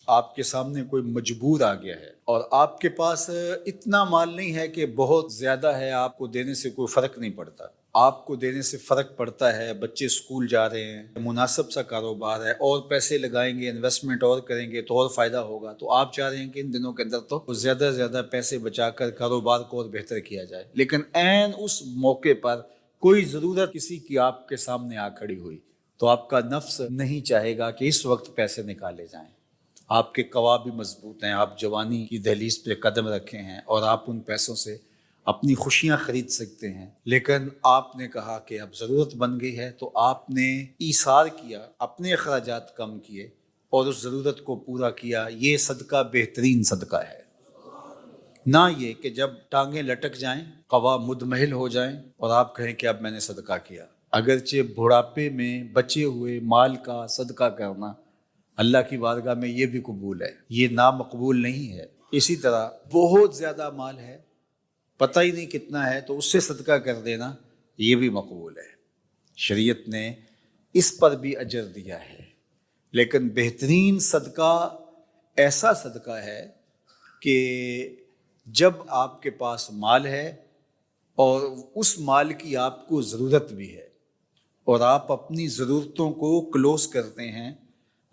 آپ کے سامنے کوئی مجبور آ گیا ہے اور آپ کے پاس اتنا مال نہیں ہے کہ بہت زیادہ ہے، آپ کو دینے سے کوئی فرق نہیں پڑتا، آپ کو دینے سے فرق پڑتا ہے، بچے اسکول جا رہے ہیں، مناسب سا کاروبار ہے، اور پیسے لگائیں گے، انویسٹمنٹ اور کریں گے تو اور فائدہ ہوگا، تو آپ چاہ رہے ہیں کہ ان دنوں کے اندر تو زیادہ سے زیادہ پیسے بچا کر کاروبار کو اور بہتر کیا جائے، لیکن عین اس موقع پر کوئی ضرورت کسی کی آپ کے سامنے آ کھڑی ہوئی تو آپ کا نفس نہیں چاہے گا کہ اس وقت پیسے نکالے جائیں۔ آپ کے قوا بھی مضبوط ہیں، آپ جوانی کی دہلیز پہ قدم رکھے ہیں اور آپ ان پیسوں سے اپنی خوشیاں خرید سکتے ہیں، لیکن آپ نے کہا کہ اب ضرورت بن گئی ہے تو آپ نے ایثار کیا، اپنے اخراجات کم کیے اور اس ضرورت کو پورا کیا۔ یہ صدقہ بہترین صدقہ ہے، نہ یہ کہ جب ٹانگیں لٹک جائیں، قوا مدمحل ہو جائیں اور آپ کہیں کہ اب میں نے صدقہ کیا۔ اگرچہ بڑھاپے میں بچے ہوئے مال کا صدقہ کرنا اللہ کی بارگاہ میں یہ بھی قبول ہے، یہ نامقبول نہیں ہے۔ اسی طرح بہت زیادہ مال ہے، پتہ ہی نہیں کتنا ہے، تو اس سے صدقہ کر دینا یہ بھی مقبول ہے، شریعت نے اس پر بھی اجر دیا ہے۔ لیکن بہترین صدقہ ایسا صدقہ ہے کہ جب آپ کے پاس مال ہے اور اس مال کی آپ کو ضرورت بھی ہے اور آپ اپنی ضرورتوں کو کلوز کرتے ہیں،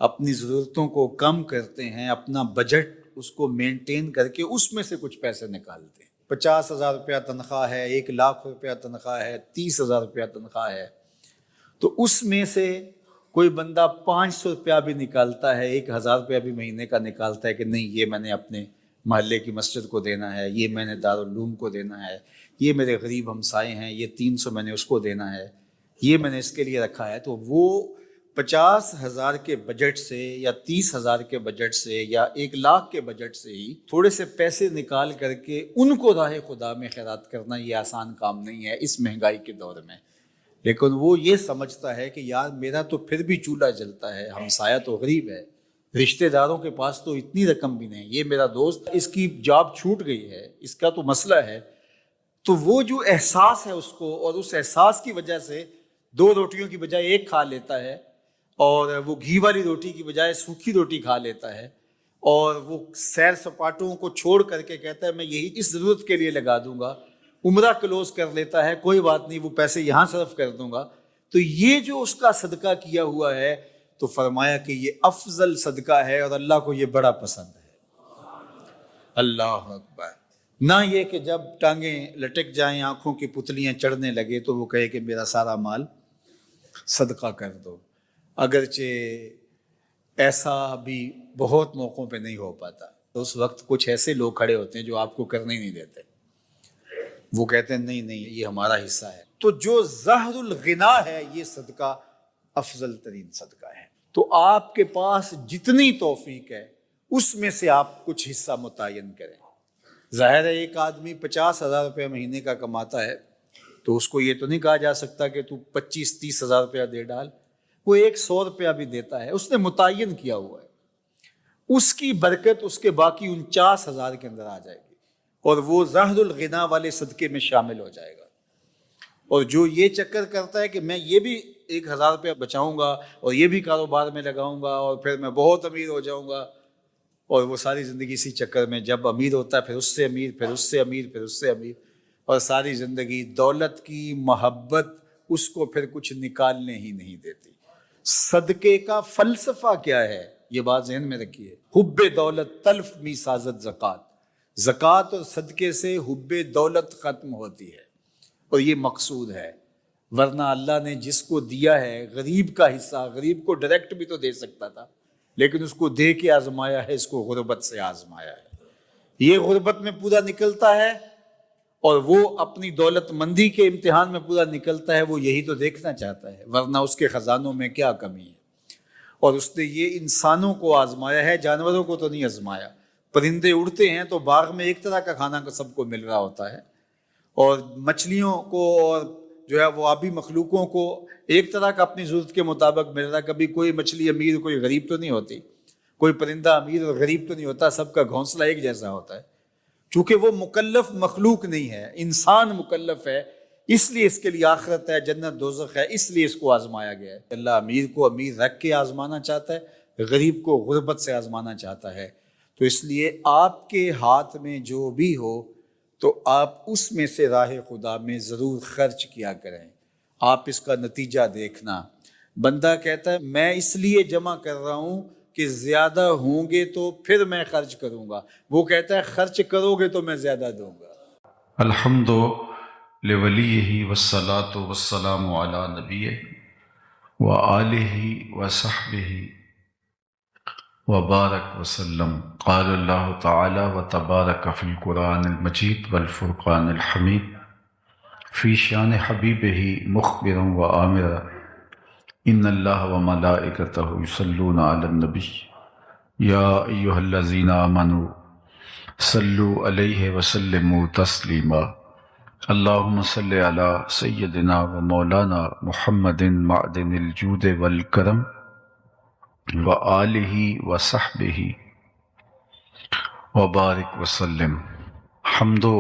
اپنی ضرورتوں کو کم کرتے ہیں، اپنا بجٹ اس کو مینٹین کر کے اس میں سے کچھ پیسے نکالتے ہیں۔ 50,000 روپیہ تنخواہ ہے، 1,00,000 روپیہ تنخواہ ہے، 30,000 روپیہ تنخواہ ہے، تو اس میں سے کوئی بندہ 500 روپیہ بھی نکالتا ہے، 1,000 روپیہ بھی مہینے کا نکالتا ہے کہ نہیں یہ میں نے اپنے محلے کی مسجد کو دینا ہے، یہ میں نے دارالعلوم کو دینا ہے، یہ میرے غریب ہمسائے ہیں، یہ 300 میں نے اس کو دینا ہے، یہ میں نے اس کے لیے رکھا ہے۔ تو وہ 50,000 کے بجٹ سے یا 30,000 کے بجٹ سے یا 1,00,000 کے بجٹ سے ہی تھوڑے سے پیسے نکال کر کے ان کو راہ خدا میں خیرات کرنا یہ آسان کام نہیں ہے اس مہنگائی کے دور میں، لیکن وہ یہ سمجھتا ہے کہ یار میرا تو پھر بھی چولہا جلتا ہے، ہمسایہ تو غریب ہے، رشتہ داروں کے پاس تو اتنی رقم بھی نہیں، یہ میرا دوست اس کی جاب چھوٹ گئی ہے، اس کا تو مسئلہ ہے، تو وہ جو احساس ہے اس کو، اور اس احساس کی وجہ سے 2 روٹیوں کی بجائے 1 کھا لیتا ہے، اور وہ گھی والی روٹی کی بجائے سوکھی روٹی کھا لیتا ہے، اور وہ سیر سپاٹوں کو چھوڑ کر کے کہتا ہے میں یہی اس ضرورت کے لیے لگا دوں گا، عمرہ کلوز کر لیتا ہے، کوئی بات نہیں وہ پیسے یہاں صرف کر دوں گا، تو یہ جو اس کا صدقہ کیا ہوا ہے تو فرمایا کہ یہ افضل صدقہ ہے اور اللہ کو یہ بڑا پسند ہے۔ اللہ اکبر۔ نہ یہ کہ جب ٹانگیں لٹک جائیں، آنکھوں کی پتلیاں چڑھنے لگے تو وہ کہے کہ میرا سارا مال صدقہ کر دو، اگرچہ ایسا بھی بہت موقعوں پہ نہیں ہو پاتا، تو اس وقت کچھ ایسے لوگ کھڑے ہوتے ہیں جو آپ کو کرنے نہیں دیتے، وہ کہتے ہیں نہیں نہیں یہ ہمارا حصہ ہے، تو جو زہر الغنا ہے یہ صدقہ افضل ترین صدقہ ہے۔ تو آپ کے پاس جتنی توفیق ہے اس میں سے آپ کچھ حصہ متعین کریں۔ ظاہر ہے ایک آدمی 50,000 روپے مہینے کا کماتا ہے تو اس کو یہ تو نہیں کہا جا سکتا کہ تو 25-30,000 روپیہ دے ڈال، وہ 100 روپیہ بھی دیتا ہے، اس نے متعین کیا ہوا ہے، اس کی برکت اس کے باقی 49,000 کے اندر آ جائے گی اور وہ زہر الغنا والے صدقے میں شامل ہو جائے گا۔ اور جو یہ چکر کرتا ہے کہ میں یہ بھی 1,000 روپیہ بچاؤں گا اور یہ بھی کاروبار میں لگاؤں گا اور پھر میں بہت امیر ہو جاؤں گا، اور وہ ساری زندگی اسی چکر میں جب امیر ہوتا ہے پھر اس سے امیر، پھر اس سے امیر، پھر اس سے امیر، اور ساری زندگی دولت کی محبت اس کو پھر کچھ نکالنے ہی نہیں دیتی۔ صدقے کا فلسفہ کیا ہے یہ بات ذہن میں رکھیے، حب دولت تلف می سازت زکوٰۃ، زکوٰۃ اور صدقے سے حب دولت ختم ہوتی ہے، اور یہ مقصود ہے، ورنہ اللہ نے جس کو دیا ہے غریب کا حصہ، غریب کو ڈائریکٹ بھی تو دے سکتا تھا، لیکن اس کو دے کے آزمایا ہے، اس کو غربت سے آزمایا ہے، یہ غربت میں پورا نکلتا ہے اور وہ اپنی دولت مندی کے امتحان میں پورا نکلتا ہے، وہ یہی تو دیکھنا چاہتا ہے، ورنہ اس کے خزانوں میں کیا کمی ہے۔ اور اس نے یہ انسانوں کو آزمایا ہے، جانوروں کو تو نہیں آزمایا۔ پرندے اڑتے ہیں تو باغ میں ایک طرح کا کھانا سب کو مل رہا ہوتا ہے، اور مچھلیوں کو اور جو ہے وہ آبی مخلوقوں کو ایک طرح کا اپنی ضرورت کے مطابق مل رہا ہے، کبھی کوئی مچھلی امیر کوئی غریب تو نہیں ہوتی، کوئی پرندہ امیر اور غریب تو نہیں ہوتا، سب کا گھونسلہ ایک جیسا ہوتا ہے۔ چونکہ وہ مکلف مخلوق نہیں ہے، انسان مکلف ہے، اس لیے اس کے لیے آخرت ہے، جنت دوزخ ہے، اس لیے اس کو آزمایا گیا ہے۔ اللہ امیر کو امیر رکھ کے آزمانا چاہتا ہے، غریب کو غربت سے آزمانا چاہتا ہے. تو اس لیے آپ کے ہاتھ میں جو بھی ہو تو آپ اس میں سے راہ خدا میں ضرور خرچ کیا کریں. آپ اس کا نتیجہ دیکھنا. بندہ کہتا ہے میں اس لیے جمع کر رہا ہوں کہ زیادہ ہوں گے تو پھر میں خرچ کروں گا. وہ کہتا ہے خرچ کرو گے تو میں زیادہ دوں گا. الحمد لولیہ والصلاۃ والسلام علی نبیہ وآلہ وصحبہ وبارک وسلم. قال اللہ تعالی وتبارک فی القرآن المجید والفرقان الحمید فی شان حبیبہ مخبرا وآمرا ان اللہ وملائکتہ یصلون علی النبی یا ایہا الذین آمنوا صلوا علیہ وسلموا تسلیما. اللہم صلی علی سیدنا و مولانا محمد معدن الجود والکرم وآلہ وصحبہ وبارک وسلم. حمد و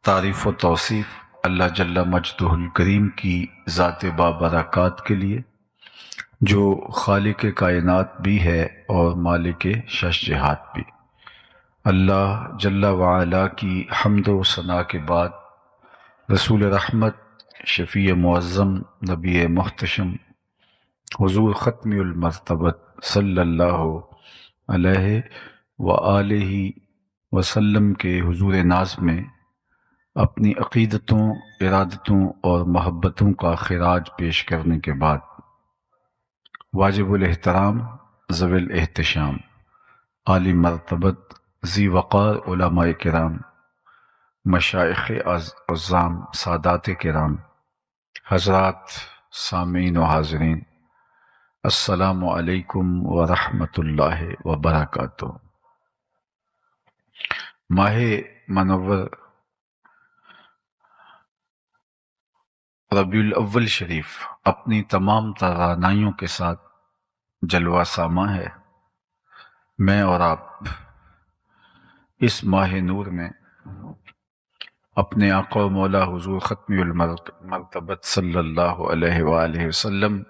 تعریف و توصیف اللہ جل مجدہ الکریم کی ذات بابرکات کے لیے جو خالق کائنات بھی ہے اور مالک شش جہات بھی. اللہ جل وعلا کی حمد و ثنا کے بعد رسول رحمت شفیع معظم نبی محتشم حضور ختم المرتبت صلی اللہ علیہ وآلہ وسلم کے حضور ناز میں اپنی عقیدتوں، ارادتوں اور محبتوں کا خراج پیش کرنے کے بعد واجب الاحترام، ذوی الاحتشام، عالی مرتبت، ذی وقار علماء کرام، مشائخ عظام، سادات کرام، حضرات سامعین و حاضرین، السلام علیکم ورحمۃ اللہ وبرکاتہ. ماہ منور ربیع الاول شریف اپنی تمام توانائیوں کے ساتھ جلوہ ساماں ہے. میں اور آپ اس ماہ نور میں اپنے آقا و مولا حضور ختم المرتبت صلی اللہ علیہ وآلہ وسلم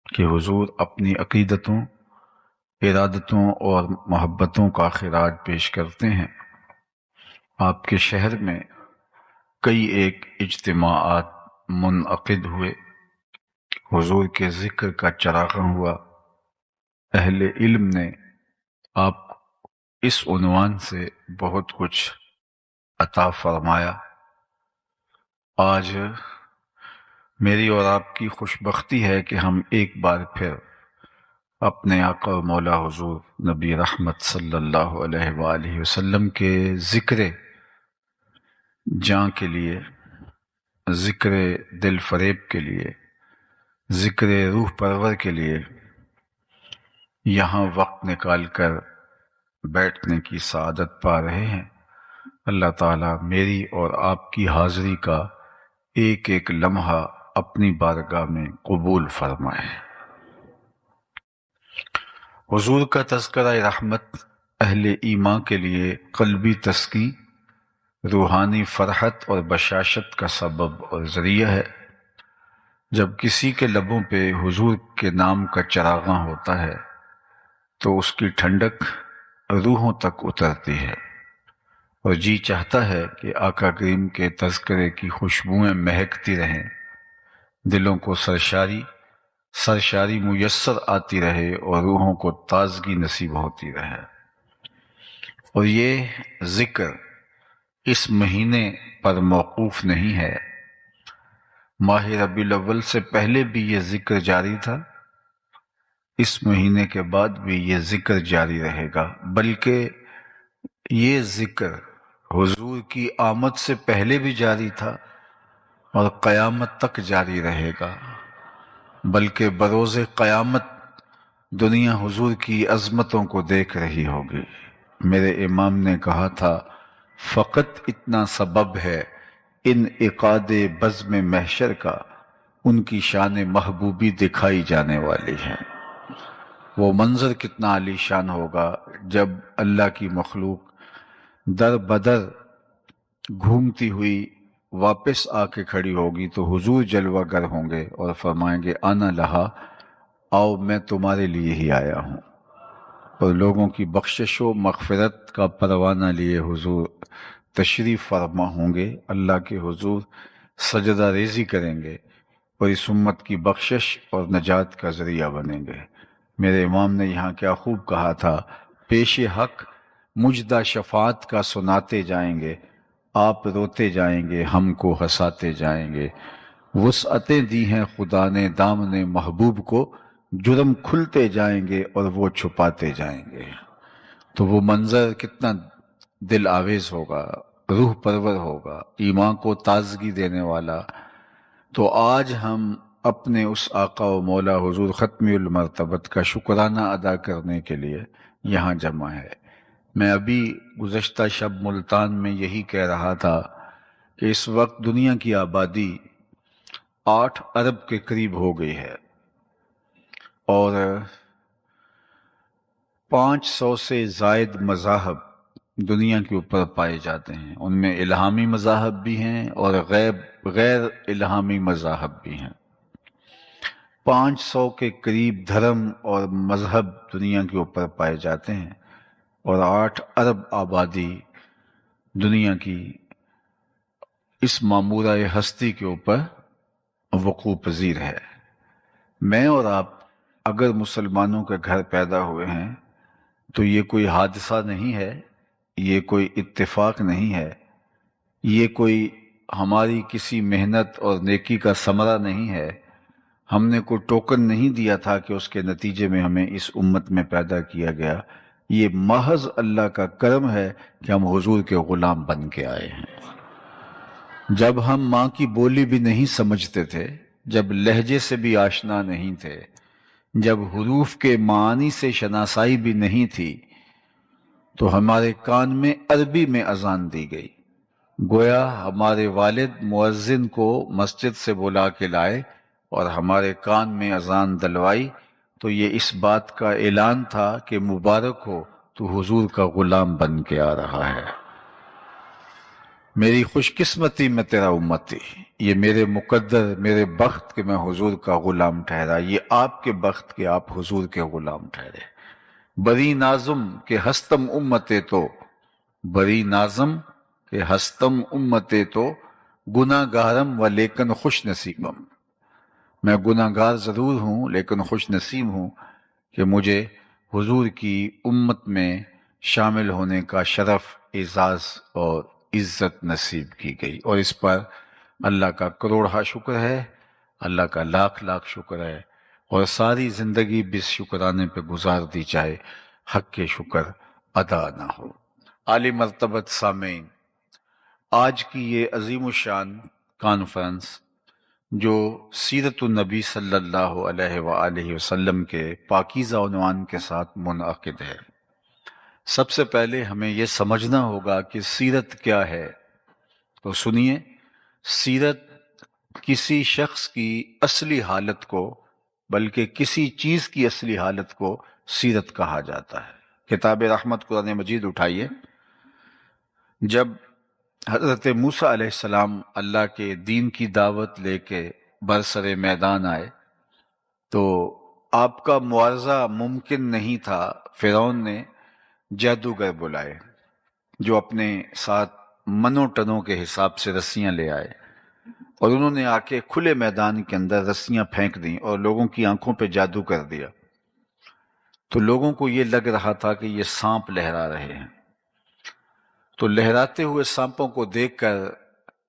کہ حضور اپنی عقیدتوں، ارادتوں اور محبتوں کا خراج پیش کرتے ہیں. آپ کے شہر میں کئی ایک اجتماعات منعقد ہوئے، حضور کے ذکر کا چراغاں ہوا. اہل علم نے آپ اس عنوان سے بہت کچھ عطا فرمایا. آج میری اور آپ کی خوش بختی ہے کہ ہم ایک بار پھر اپنے آقا و مولا حضور نبی رحمت صلی اللہ علیہ وآلہ وسلم کے ذکر جاں کے لیے، ذکر دل فریب کے لیے، ذکر روح پرور کے لیے یہاں وقت نکال کر بیٹھنے کی سعادت پا رہے ہیں. اللہ تعالیٰ میری اور آپ کی حاضری کا ایک ایک لمحہ اپنی بارگاہ میں قبول فرمائے. حضور کا تذکرہ رحمت اہل ایمان کے لیے قلبی تسکین، روحانی فرحت اور بشاشت کا سبب اور ذریعہ ہے. جب کسی کے لبوں پہ حضور کے نام کا چراغاں ہوتا ہے تو اس کی ٹھنڈک روحوں تک اترتی ہے اور جی چاہتا ہے کہ آقا کریم کے تذکرے کی خوشبوئیں مہکتی رہیں، دلوں کو سرشاری میسر آتی رہے اور روحوں کو تازگی نصیب ہوتی رہے. اور یہ ذکر اس مہینے پر موقوف نہیں ہے. ماہ ربیع الاول سے پہلے بھی یہ ذکر جاری تھا، اس مہینے کے بعد بھی یہ ذکر جاری رہے گا، بلکہ یہ ذکر حضور کی آمد سے پہلے بھی جاری تھا اور قیامت تک جاری رہے گا، بلکہ بروز قیامت دنیا حضور کی عظمتوں کو دیکھ رہی ہوگی. میرے امام نے کہا تھا فقط اتنا سبب ہے انعقاد بزم محشر کا، ان کی شان محبوبی دکھائی جانے والی ہے. وہ منظر کتنا عالی شان ہوگا جب اللہ کی مخلوق در بدر گھومتی ہوئی واپس آ کے کھڑی ہوگی تو حضور جلوہ گر ہوں گے اور فرمائیں گے آنا لہا آؤ میں تمہارے لیے ہی آیا ہوں، اور لوگوں کی بخشش و مغفرت کا پروانہ لیے حضور تشریف فرما ہوں گے، اللہ کے حضور سجدہ ریزی کریں گے اور اس امت کی بخشش اور نجات کا ذریعہ بنیں گے۔ میرے امام نے یہاں کیا خوب کہا تھا، پیش حق مجدہ شفاعت کا سناتے جائیں گے، آپ روتے جائیں گے، ہم کو ہنساتے جائیں گے، وسعتیں دی ہیں خدا نے دامن محبوب کو، جرم کھلتے جائیں گے اور وہ چھپاتے جائیں گے۔ تو وہ منظر کتنا دل آویز ہوگا، روح پرور ہوگا، ایمان کو تازگی دینے والا۔ تو آج ہم اپنے اس آقا و مولا حضور ختمی المرتبت کا شکرانہ ادا کرنے کے لیے یہاں جمع ہے۔ میں ابھی گزشتہ شب ملتان میں یہی کہہ رہا تھا کہ اس وقت دنیا کی آبادی 8 ارب کے قریب ہو گئی ہے، اور 500 سے زائد مذاہب دنیا کے اوپر پائے جاتے ہیں۔ ان میں الہامی مذاہب بھی ہیں اور غیر الہامی مذاہب بھی ہیں۔ 500 کے قریب دھرم اور مذہب دنیا کے اوپر پائے جاتے ہیں، اور 8 ارب آبادی دنیا کی اس معمورہ ہستی کے اوپر وقوع پذیر ہے۔ میں اور آپ اگر مسلمانوں کے گھر پیدا ہوئے ہیں تو یہ کوئی حادثہ نہیں ہے، یہ کوئی اتفاق نہیں ہے، یہ کوئی ہماری کسی محنت اور نیکی کا ثمرہ نہیں ہے، ہم نے کوئی ٹوکن نہیں دیا تھا کہ اس کے نتیجے میں ہمیں اس امت میں پیدا کیا گیا۔ یہ محض اللہ کا کرم ہے کہ ہم حضور کے غلام بن کے آئے ہیں۔ جب ہم ماں کی بولی بھی نہیں سمجھتے تھے، جب لہجے سے بھی آشنا نہیں تھے، جب حروف کے معانی سے شناسائی بھی نہیں تھی، تو ہمارے کان میں عربی میں اذان دی گئی، گویا ہمارے والد مؤذن کو مسجد سے بلا کے لائے اور ہمارے کان میں اذان دلوائی، تو یہ اس بات کا اعلان تھا کہ مبارک ہو، تو حضور کا غلام بن کے آ رہا ہے۔ میری خوش قسمتی میں تیرا امتی، یہ میرے مقدر، میرے بخت کہ میں حضور کا غلام ٹھہرا، یہ آپ کے بخت کہ آپ حضور کے غلام ٹھہرے۔ بری نازم کہ ہستم امتے تو، بری نازم کہ ہستم امتے تو، گناہ گارم و لیکن خوش نصیبم، میں گناہ گار ضرور ہوں لیکن خوش نصیب ہوں کہ مجھے حضور کی امت میں شامل ہونے کا شرف، اعزاز اور عزت نصیب کی گئی، اور اس پر اللہ کا کروڑہا شکر ہے، اللہ کا لاکھ لاکھ شکر ہے، اور ساری زندگی بھی اس شکرانے پہ گزار دی جائے، حق کے شکر ادا نہ ہو۔ عالی مرتبت سامعین، آج کی یہ عظیم الشان کانفرنس جو سیرت النبی صلی اللہ علیہ وآلہ وسلم کے پاکیزہ عنوان کے ساتھ منعقد ہے، سب سے پہلے ہمیں یہ سمجھنا ہوگا کہ سیرت کیا ہے۔ تو سنیے، سیرت کسی شخص کی اصلی حالت کو، بلکہ کسی چیز کی اصلی حالت کو سیرت کہا جاتا ہے۔ کتاب رحمت قرآن مجید اٹھائیے۔ جب حضرت موسیٰ علیہ السلام اللہ کے دین کی دعوت لے کے برسر میدان آئے تو آپ کا معارضہ ممکن نہیں تھا۔ فرعون نے جادوگر بلائے جو اپنے ساتھ منوں ٹنوں کے حساب سے رسیاں لے آئے، اور انہوں نے آ کے کھلے میدان کے اندر رسیاں پھینک دیں اور لوگوں کی آنکھوں پہ جادو کر دیا۔ تو لوگوں کو یہ لگ رہا تھا کہ یہ سانپ لہرا رہے ہیں، تو لہراتے ہوئے سانپوں کو دیکھ کر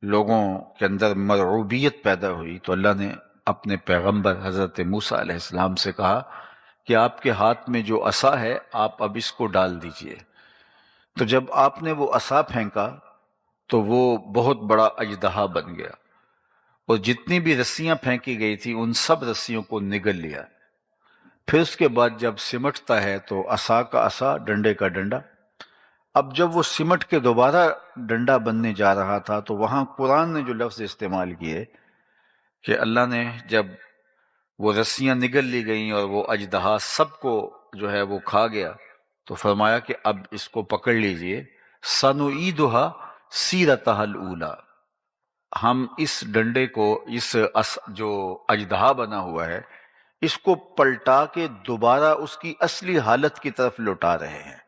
لوگوں کے اندر مرعوبیت پیدا ہوئی۔ تو اللہ نے اپنے پیغمبر حضرت موسیٰ علیہ السلام سے کہا کہ آپ کے ہاتھ میں جو عصا ہے آپ اب اس کو ڈال دیجئے۔ تو جب آپ نے وہ عصا پھینکا تو وہ بہت بڑا اژدہا بن گیا، اور جتنی بھی رسیاں پھینکی گئی تھی ان سب رسیوں کو نگل لیا۔ پھر اس کے بعد جب سمٹتا ہے تو عصا کا عصا، ڈنڈے کا ڈنڈا۔ اب جب وہ سمٹ کے دوبارہ ڈنڈا بننے جا رہا تھا تو وہاں قرآن نے جو لفظ استعمال کیے کہ اللہ نے جب وہ رسیاں نگل لی گئیں اور وہ اژدہا سب کو جو ہے وہ کھا گیا، تو فرمایا کہ اب اس کو پکڑ لیجئے، سَنُعِيدُهَا سِيرَتَهَا الْأُولَى، ہم اس ڈنڈے کو، اس جو اژدہا بنا ہوا ہے، اس کو پلٹا کے دوبارہ اس کی اصلی حالت کی طرف لوٹا رہے ہیں۔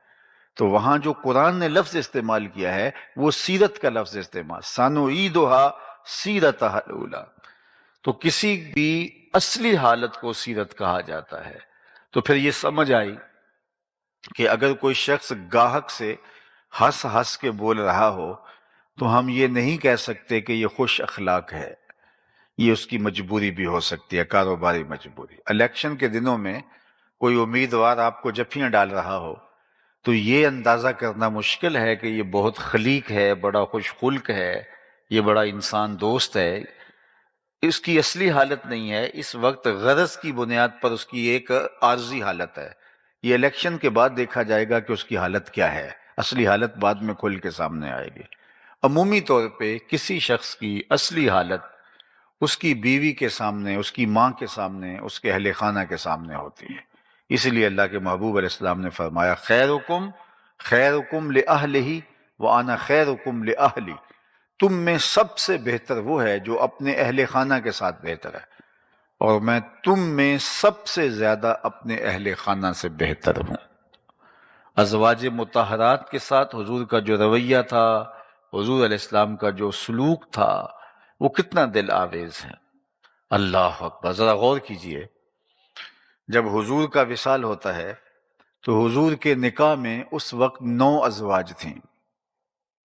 تو وہاں جو قرآن نے لفظ استعمال کیا ہے وہ سیرت کا لفظ استعمال، سَنُعِيدُهَا سِيرَتَهَا الْأُولَىٰ، تو کسی بھی اصلی حالت کو سیرت کہا جاتا ہے۔ تو پھر یہ سمجھ آئی کہ اگر کوئی شخص گاہک سے ہنس ہنس کے بول رہا ہو تو ہم یہ نہیں کہہ سکتے کہ یہ خوش اخلاق ہے، یہ اس کی مجبوری بھی ہو سکتی ہے، کاروباری مجبوری۔ الیکشن کے دنوں میں کوئی امیدوار آپ کو جفیاں ڈال رہا ہو تو یہ اندازہ کرنا مشکل ہے کہ یہ بہت خلیق ہے، بڑا خوش خلق ہے، یہ بڑا انسان دوست ہے۔ اس کی اصلی حالت نہیں ہے، اس وقت غرض کی بنیاد پر اس کی ایک عارضی حالت ہے۔ یہ الیکشن کے بعد دیکھا جائے گا کہ اس کی حالت کیا ہے، اصلی حالت بعد میں کھل کے سامنے آئے گی۔ عمومی طور پہ کسی شخص کی اصلی حالت اس کی بیوی کے سامنے، اس کی ماں کے سامنے، اس کے اہل خانہ کے سامنے ہوتی ہے۔ اس لیے اللہ کے محبوب علیہ السلام نے فرمایا خیرکم خیرکم لأہلہ وانا خیرکم لأہلی، تم میں سب سے بہتر وہ ہے جو اپنے اہل خانہ کے ساتھ بہتر ہے، اور میں تم میں سب سے زیادہ اپنے اہل خانہ سے بہتر ہوں۔ ازواج مطہرات کے ساتھ حضور کا جو رویہ تھا، حضور علیہ السلام کا جو سلوک تھا، وہ کتنا دل آویز ہے۔ اللہ اکبر، ذرا غور کیجئے، جب حضور کا وصال ہوتا ہے تو حضور کے نکاح میں اس وقت 9 ازواج تھیں۔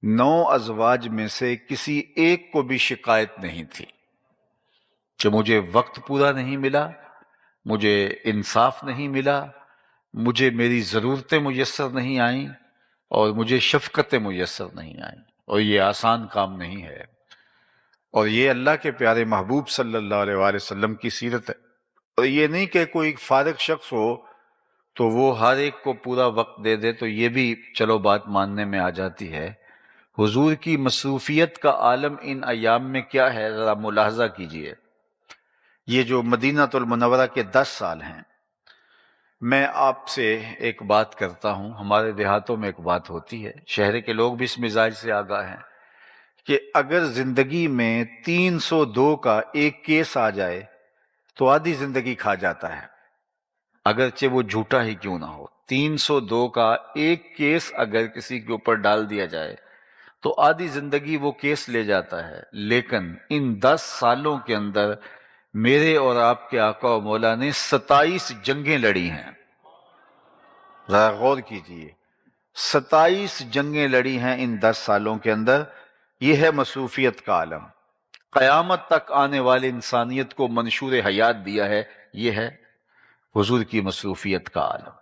9 ازواج میں سے کسی ایک کو بھی شکایت نہیں تھی کہ مجھے وقت پورا نہیں ملا، مجھے انصاف نہیں ملا، مجھے میری ضرورتیں میسر نہیں آئیں، اور مجھے شفقتیں میسر نہیں آئیں، اور یہ آسان کام نہیں ہے۔ اور یہ اللہ کے پیارے محبوب صلی اللہ علیہ وآلہ وسلم کی سیرت ہے۔ اور یہ نہیں کہ کوئی فارغ شخص ہو تو وہ ہر ایک کو پورا وقت دے دے، تو یہ بھی چلو بات ماننے میں آ جاتی ہے۔ حضور کی مصروفیت کا عالم ان ایام میں کیا ہے، ذرا ملاحظہ کیجئے۔ یہ جو مدینہ المنورہ کے 10 سال ہیں، میں آپ سے ایک بات کرتا ہوں، ہمارے دیہاتوں میں ایک بات ہوتی ہے، شہر کے لوگ بھی اس مزاج سے آگاہ ہیں، کہ اگر زندگی میں 302 کا ایک کیس آ جائے تو آدھی زندگی کھا جاتا ہے، اگرچہ وہ جھوٹا ہی کیوں نہ ہو۔ 302 کا ایک کیس اگر کسی کے اوپر ڈال دیا جائے تو آدھی زندگی وہ کیس لے جاتا ہے، لیکن ان 10 سالوں کے اندر میرے اور آپ کے آقا و مولا نے 27 جنگیں لڑی ہیں۔ ذرا غور کیجئے، 27 جنگیں لڑی ہیں ان 10 سالوں کے اندر۔ یہ ہے مصروفیت کا عالم، قیامت تک آنے والے انسانیت کو منشور حیات دیا ہے، یہ ہے حضور کی مصروفیت کا عالم۔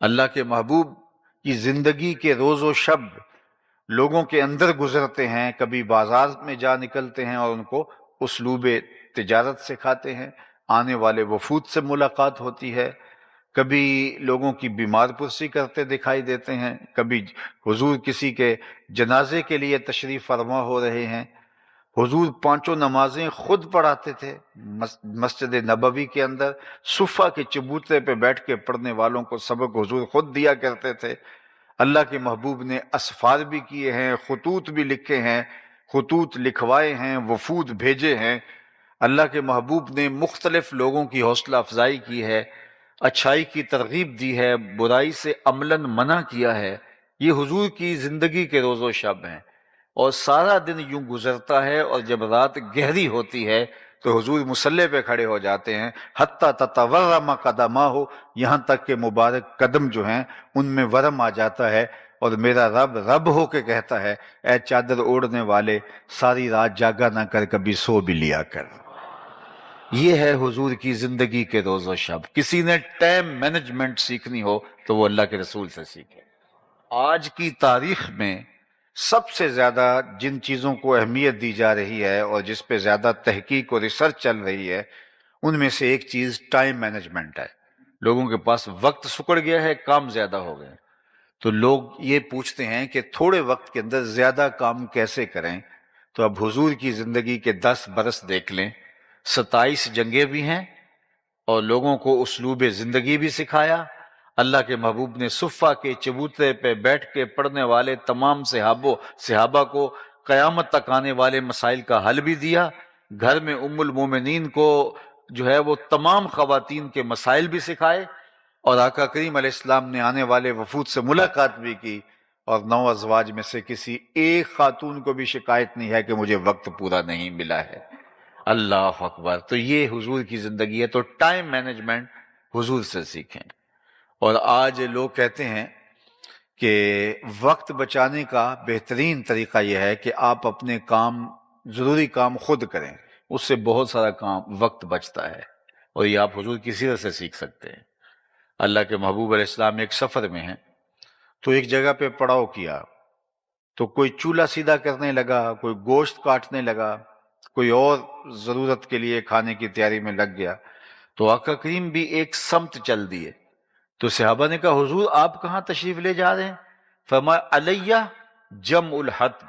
اللہ کے محبوب کی زندگی کے روز و شب لوگوں کے اندر گزرتے ہیں، کبھی بازار میں جا نکلتے ہیں اور ان کو اسلوب تجارت سکھاتے ہیں، آنے والے وفود سے ملاقات ہوتی ہے، کبھی لوگوں کی بیمار پرسی کرتے دکھائی دیتے ہیں، کبھی حضور کسی کے جنازے کے لیے تشریف فرما ہو رہے ہیں۔ حضور 5 نمازیں خود پڑھاتے تھے مسجد نبوی کے اندر، صفہ کے چبوترے پہ بیٹھ کے پڑھنے والوں کو سبق حضور خود دیا کرتے تھے۔ اللہ کے محبوب نے اسفار بھی کیے ہیں، خطوط بھی لکھے ہیں، خطوط لکھوائے ہیں، وفود بھیجے ہیں۔ اللہ کے محبوب نے مختلف لوگوں کی حوصلہ افزائی کی ہے، اچھائی کی ترغیب دی ہے، برائی سے عملاً منع کیا ہے۔ یہ حضور کی زندگی کے روز و شب ہیں، اور سارا دن یوں گزرتا ہے، اور جب رات گہری ہوتی ہے تو حضور مصلی پہ کھڑے ہو جاتے ہیں، حتیٰ تتورم قدماہ، یہاں تک کہ مبارک قدم جو ہیں ان میں ورم آ جاتا ہے، اور میرا رب رب ہو کے کہتا ہے، اے چادر اوڑھنے والے، ساری رات جاگا نہ کر، کبھی سو بھی لیا کر۔ یہ ہے حضور کی زندگی کے روز و شب۔ کسی نے ٹائم مینجمنٹ سیکھنی ہو تو وہ اللہ کے رسول سے سیکھے۔ آج کی تاریخ میں سب سے زیادہ جن چیزوں کو اہمیت دی جا رہی ہے اور جس پہ زیادہ تحقیق اور ریسرچ چل رہی ہے، ان میں سے ایک چیز ٹائم مینجمنٹ ہے۔ لوگوں کے پاس وقت سکڑ گیا ہے، کام زیادہ ہو گئے، تو لوگ یہ پوچھتے ہیں کہ تھوڑے وقت کے اندر زیادہ کام کیسے کریں۔ تو اب حضور کی زندگی کے 10 برس دیکھ لیں، 27 جنگیں بھی ہیں، اور لوگوں کو اسلوب زندگی بھی سکھایا۔ اللہ کے محبوب نے صفہ کے چبوترے پہ بیٹھ کے پڑھنے والے تمام صحابہ کو قیامت تک آنے والے مسائل کا حل بھی دیا۔ گھر میں ام المومنین کو جو ہے وہ تمام خواتین کے مسائل بھی سکھائے، اور آقا کریم علیہ السلام نے آنے والے وفود سے ملاقات بھی کی، اور 9 ازواج میں سے کسی ایک خاتون کو بھی شکایت نہیں ہے کہ مجھے وقت پورا نہیں ملا ہے۔ اللہ اکبر! تو یہ حضور کی زندگی ہے۔ تو ٹائم مینجمنٹ حضور سے سیکھیں۔ اور آج لوگ کہتے ہیں کہ وقت بچانے کا بہترین طریقہ یہ ہے کہ آپ اپنے ضروری کام خود کریں، اس سے بہت سارا وقت بچتا ہے، اور یہ آپ حضور کی سیرت سے سیکھ سکتے ہیں۔ اللہ کے محبوب علیہ السلام ایک سفر میں ہیں، تو ایک جگہ پہ پڑاؤ کیا، تو کوئی چولہا سیدھا کرنے لگا، کوئی گوشت کاٹنے لگا، کوئی اور ضرورت کے لیے کھانے کی تیاری میں لگ گیا، تو آقا کریم بھی ایک سمت چل دیے۔ تو صحابہ نے کہا حضور آپ کہاں تشریف لے جا رہے ہیں؟ فرمایا علیہ جمع الحطب،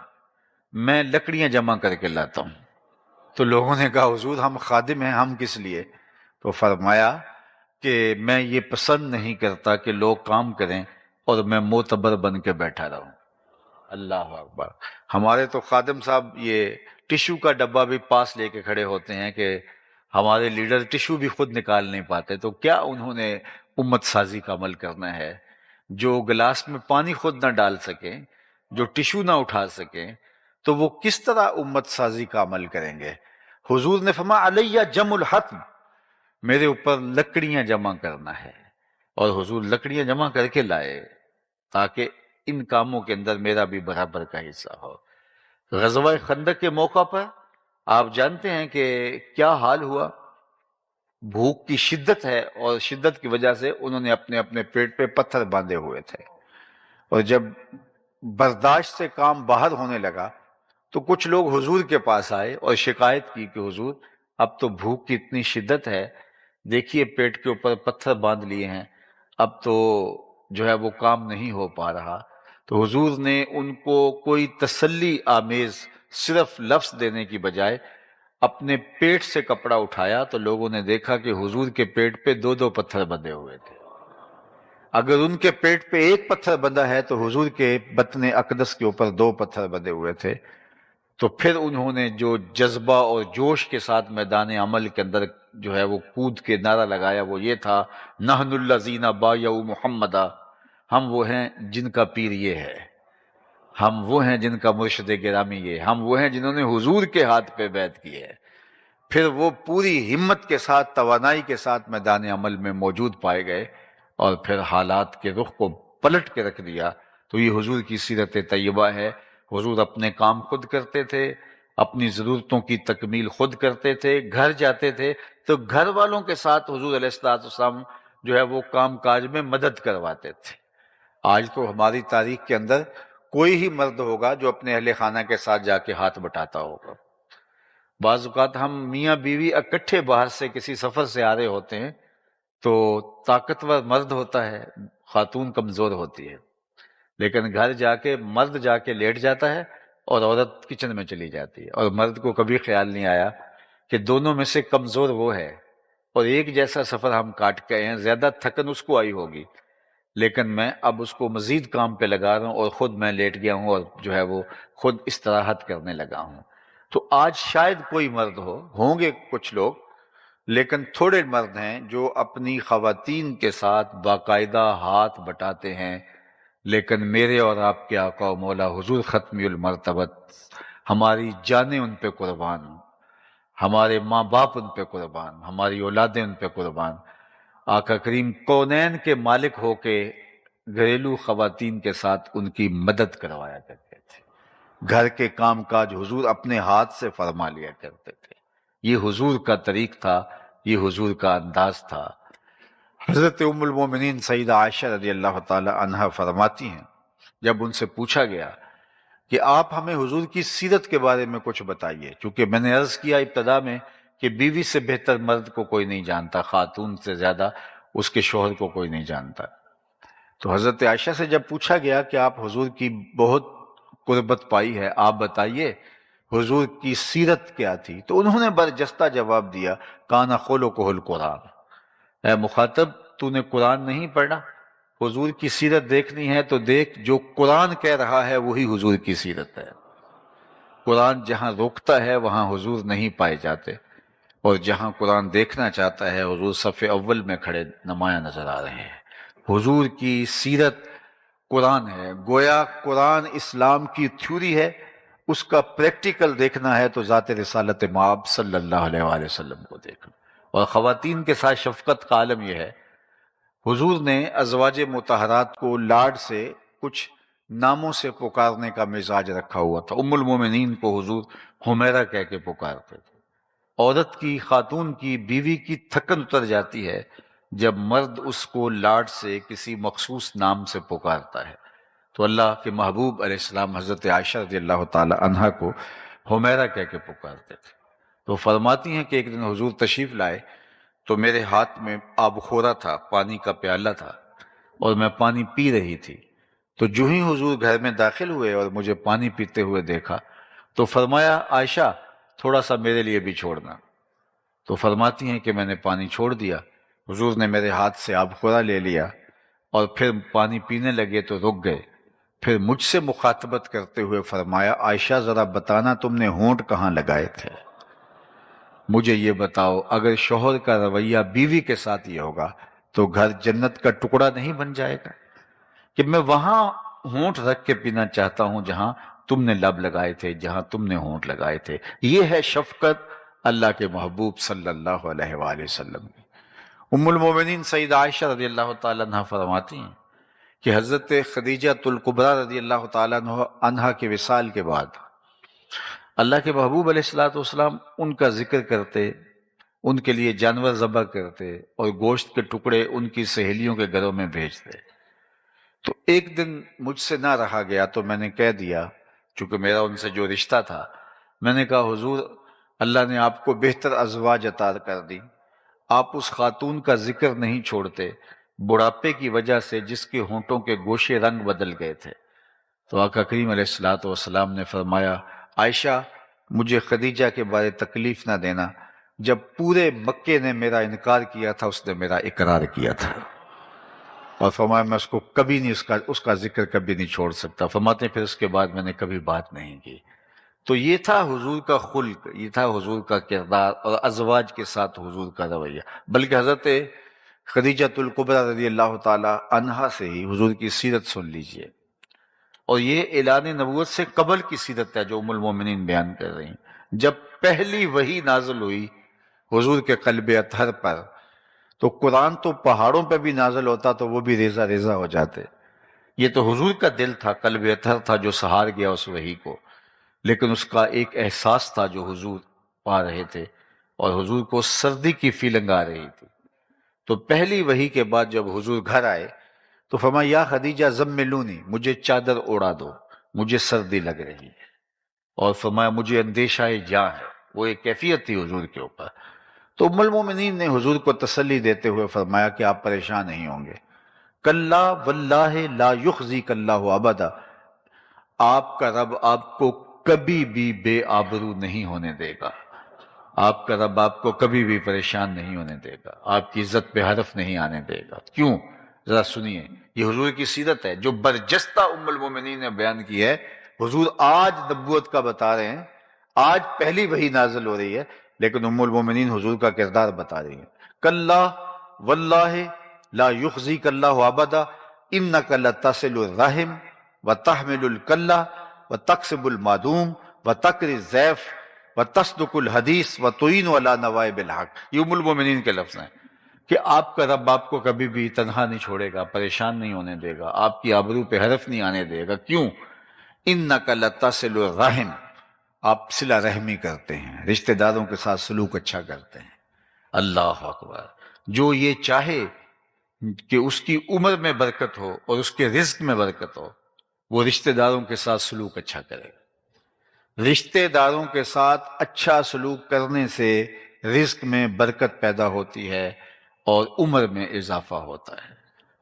میں لکڑیاں جمع کر کے لاتا ہوں۔ تو لوگوں نے کہا حضور ہم خادم ہیں، ہم کس لیے؟ تو فرمایا کہ میں یہ پسند نہیں کرتا کہ لوگ کام کریں اور میں معتبر بن کے بیٹھا رہوں۔ اللہ اکبر! ہمارے تو خادم صاحب یہ ٹشو کا ڈبہ بھی پاس لے کے کھڑے ہوتے ہیں کہ ہمارے لیڈر ٹشو بھی خود نکال نہیں پاتے، تو کیا انہوں نے امت سازی کا عمل کرنا ہے؟ جو گلاس میں پانی خود نہ ڈال سکیں، جو ٹشو نہ اٹھا سکیں، تو وہ کس طرح امت سازی کا عمل کریں گے؟ حضور نے فرمایا علیہ جمع الحطب، میرے اوپر لکڑیاں جمع کرنا ہے، اور حضور لکڑیاں جمع کر کے لائے تاکہ ان کاموں کے اندر میرا بھی برابر کا حصہ ہو۔ غزوہ خندق کے موقع پر آپ جانتے ہیں کہ کیا حال ہوا؟ بھوک کی شدت ہے، اور شدت کی وجہ سے انہوں نے اپنے اپنے پیٹ پہ پتھر باندھے ہوئے تھے، اور جب برداشت سے کام باہر ہونے لگا تو کچھ لوگ حضور کے پاس آئے اور شکایت کی کہ حضور اب تو بھوک کی اتنی شدت ہے، دیکھیے پیٹ کے اوپر پتھر باندھ لیے ہیں، اب تو جو ہے وہ کام نہیں ہو پا رہا۔ تو حضور نے ان کو کوئی تسلی آمیز صرف لفظ دینے کی بجائے اپنے پیٹ سے کپڑا اٹھایا، تو لوگوں نے دیکھا کہ حضور کے پیٹ پہ 2 پتھر بندھے ہوئے تھے۔ اگر ان کے پیٹ پہ 1 پتھر بندھا ہے تو حضور کے بطن اقدس کے اوپر 2 پتھر بندھے ہوئے تھے۔ تو پھر انہوں نے جو جذبہ اور جوش کے ساتھ میدان عمل کے اندر جو ہے وہ کود کے نعرہ لگایا، وہ یہ تھا نحن الذین بایعوا محمدا، ہم وہ ہیں جن کا پیر یہ ہے، ہم وہ ہیں جن کا مرشد گرامی یہ، ہم وہ ہیں جنہوں نے حضور کے ہاتھ پہ بیعت کی ہے۔ پھر وہ پوری ہمت کے ساتھ، توانائی کے ساتھ میدان عمل میں موجود پائے گئے، اور پھر حالات کے رخ کو پلٹ کے رکھ دیا۔ تو یہ حضور کی سیرت طیبہ ہے۔ حضور اپنے کام خود کرتے تھے، اپنی ضرورتوں کی تکمیل خود کرتے تھے، گھر جاتے تھے تو گھر والوں کے ساتھ حضور علیہ السلام جو ہے وہ کام کاج میں مدد کرواتے تھے۔ آج تو ہماری تاریخ کے اندر کوئی ہی مرد ہوگا جو اپنے اہل خانہ کے ساتھ جا کے ہاتھ بٹاتا ہوگا۔ بعض اوقات ہم میاں بیوی اکٹھے باہر سے کسی سفر سے آ رہے ہوتے ہیں، تو طاقتور مرد ہوتا ہے، خاتون کمزور ہوتی ہے، لیکن گھر جا کے مرد جا کے لیٹ جاتا ہے اور عورت کچن میں چلی جاتی ہے، اور مرد کو کبھی خیال نہیں آیا کہ دونوں میں سے کمزور وہ ہے، اور ایک جیسا سفر ہم کاٹ کے ہیں، زیادہ تھکن اس کو آئی ہوگی، لیکن میں اب اس کو مزید کام پہ لگا رہا ہوں، اور خود میں لیٹ گیا ہوں، اور جو ہے وہ خود استراحت کرنے لگا ہوں۔ تو آج شاید کوئی مرد ہوں گے کچھ لوگ، لیکن تھوڑے مرد ہیں جو اپنی خواتین کے ساتھ باقاعدہ ہاتھ بٹاتے ہیں۔ لیکن میرے اور آپ کے آقا و مولا حضور ختمی المرتبت، ہماری جانیں ان پہ قربان، ہمارے ماں باپ ان پہ قربان، ہماری اولادیں ان پہ قربان۔ آقا کریم کونین کے مالک ہو کے گھریلو خواتین کے ساتھ ان کی مدد کروایا کرتے تھے، گھر کے کام کاج حضور اپنے ہاتھ سے فرما لیا کرتے تھے۔ یہ حضور کا طریق تھا، یہ حضور کا انداز تھا۔ حضرت ام المومنین سیدہ عائشہ رضی اللہ تعالی عنہا فرماتی ہیں، جب ان سے پوچھا گیا کہ آپ ہمیں حضور کی سیرت کے بارے میں کچھ بتائیے، چونکہ میں نے عرض کیا ابتدا میں کہ بیوی سے بہتر مرد کو کوئی نہیں جانتا، خاتون سے زیادہ اس کے شوہر کو کوئی نہیں جانتا۔ تو حضرت عائشہ سے جب پوچھا گیا کہ آپ حضور کی بہت قربت پائی ہے، آپ بتائیے حضور کی سیرت کیا تھی، تو انہوں نے برجستہ جواب دیا، کانا خلقہ القرآن، اے مخاطب تو نے قرآن نہیں پڑھا؟ حضور کی سیرت دیکھنی ہے تو دیکھ، جو قرآن کہہ رہا ہے وہی حضور کی سیرت ہے۔ قرآن جہاں روکتا ہے وہاں حضور نہیں پائے جاتے، اور جہاں قرآن دیکھنا چاہتا ہے حضور صف اول میں کھڑے نمایاں نظر آ رہے ہیں۔ حضور کی سیرت قرآن ہے، گویا قرآن اسلام کی تھیوری ہے، اس کا پریکٹیکل دیکھنا ہے تو ذات رسالت مآب صلی اللہ علیہ وآلہ وسلم کو دیکھنا۔ اور خواتین کے ساتھ شفقت کا عالم یہ ہے، حضور نے ازواج مطہرات کو لاڈ سے کچھ ناموں سے پکارنے کا مزاج رکھا ہوا تھا۔ ام المومنین کو حضور حمیرہ کہہ کے پکارتے تھے۔ عورت کی، خاتون کی، بیوی کی تھکن اتر جاتی ہے جب مرد اس کو لاڈ سے کسی مخصوص نام سے پکارتا ہے، تو اللہ کے محبوب علیہ السلام حضرت عائشہ رضی اللہ تعالی عنہا کو حمیرہ کہہ کے پکارتے تھے۔ تو فرماتی ہیں کہ ایک دن حضور تشریف لائے تو میرے ہاتھ میں آب خورا تھا، پانی کا پیالہ تھا، اور میں پانی پی رہی تھی۔ تو جو ہی حضور گھر میں داخل ہوئے اور مجھے پانی پیتے ہوئے دیکھا تو فرمایا عائشہ تھوڑا سا میرے لیے بھی چھوڑنا۔ تو فرماتی ہیں کہ میں نے پانی چھوڑ دیا، حضور نے میرے ہاتھ سے آب خورا لے لیا اور پھر پانی پینے لگے تو رک گئے۔ پھر مجھ سے مخاطبت کرتے ہوئے فرمایا عائشہ ذرا بتانا تم نے ہونٹ کہاں لگائے تھے؟ مجھے یہ بتاؤ، اگر شوہر کا رویہ بیوی کے ساتھ یہ ہوگا تو گھر جنت کا ٹکڑا نہیں بن جائے گا کہ میں وہاں ہونٹ رکھ کے پینا چاہتا ہوں جہاں تم نے لب لگائے تھے، جہاں تم نے ہونٹ لگائے تھے۔ یہ ہے شفقت اللہ کے محبوب صلی اللہ علیہ وآلہ وسلم کی۔ ام المومنین سیدہ عائشہ رضی اللہ تعالیٰ عنہ فرماتی ہیں کہ حضرت خدیجہ الکبریٰ رضی اللہ تعالیٰ عنہ کے وصال کے بعد اللہ کے محبوب علیہ الصلوۃ والسلام ان کا ذکر کرتے، ان کے لیے جانور ذبح کرتے اور گوشت کے ٹکڑے ان کی سہیلیوں کے گھروں میں بھیجتے۔ تو ایک دن مجھ سے نہ رہا گیا تو میں نے کہہ دیا، چونکہ میرا ان سے جو رشتہ تھا، میں نے کہا حضور اللہ نے آپ کو بہتر ازواج عطا کر دی، آپ اس خاتون کا ذکر نہیں چھوڑتے بڑھاپے کی وجہ سے جس کے ہونٹوں کے گوشے رنگ بدل گئے تھے۔ تو آقا کریم علیہ الصلوۃ والسلام نے فرمایا عائشہ مجھے خدیجہ کے بارے تکلیف نہ دینا، جب پورے مکے نے میرا انکار کیا تھا اس نے میرا اقرار کیا تھا، اور فرمایا میں اس کو کبھی نہیں اس کا ذکر کبھی نہیں چھوڑ سکتا۔ فرماتے ہیں پھر اس کے بعد میں نے کبھی بات نہیں کی۔ تو یہ تھا حضور کا خلق، یہ تھا حضور کا کردار اور ازواج کے ساتھ حضور کا رویہ۔ بلکہ حضرت خدیجہ الکبریٰ رضی اللہ تعالی عنہا سے ہی حضور کی سیرت سن لیجئے، اور یہ اعلان نبوت سے قبل کی سیرت ہے جو ام المومنین بیان کر رہی ہیں۔ جب پہلی وحی نازل ہوئی حضور کے قلب اطہر پر تو قرآن تو پہاڑوں پہ بھی نازل ہوتا تو وہ بھی ریزہ ریزہ ہو جاتے۔ یہ تو حضور کا دل تھا، قلب اطہر تھا جو سہار گیا اس وحی کو، لیکن اس کا ایک احساس تھا جو حضور پا رہے تھے، اور حضور کو سردی کی فیلنگ آ رہی تھی۔ تو پہلی وحی کے بعد جب حضور گھر آئے تو فرمایا یا خدیجہ زملونی، مجھے چادر اوڑا دو، مجھے سردی لگ رہی ہے، اور فرمایا مجھے اندیشہ جاں ہے۔ وہ ایک کیفیت تھی حضور کے اوپر۔ تو ام المومنین نے حضور کو تسلی دیتے ہوئے فرمایا کہ آپ پریشان نہیں ہوں گے، کلا واللہ لا یخزیک اللہ ابدا، آپ کا رب آپ کو کبھی بھی بے آبرو نہیں ہونے دے گا، آپ کا رب آپ کو کبھی بھی پریشان نہیں ہونے دے گا، آپ کی عزت پہ حرف نہیں آنے دے گا۔ کیوں؟ ذرا سنیے، یہ حضور کی سیرت ہے جو برجستہ ام المومنین نے بیان کی ہے۔ حضور آج نبوت کا بتا رہے ہیں، آج پہلی وحی نازل ہو رہی ہے، لیکن ام المومنین حضور کا کردار بتا رہی ہیں۔ کلا واللہ لا یخزیک اللہ ابدا انک لتصل الرحم وتحمل الکلہ وتکسب المعدوم وتقری الضیف وتصدق الحدیث وتعین علی نوائب الحق۔ یہ ام المومنین کے لفظ ہیں کہ آپ کا رب آپ کو کبھی بھی تنہا نہیں چھوڑے گا، پریشان نہیں ہونے دے گا، آپ کی آبرو پہ حرف نہیں آنے دے گا۔ کیوں؟ انک لتصل الرحم، آپ صلہ رحمی کرتے ہیں، رشتہ داروں کے ساتھ سلوک اچھا کرتے ہیں۔ اللہ اکبر! جو یہ چاہے کہ اس کی عمر میں برکت ہو اور اس کے رزق میں برکت ہو، وہ رشتہ داروں کے ساتھ سلوک اچھا کرے گا۔ رشتہ داروں کے ساتھ اچھا سلوک کرنے سے رزق میں برکت پیدا ہوتی ہے اور عمر میں اضافہ ہوتا ہے۔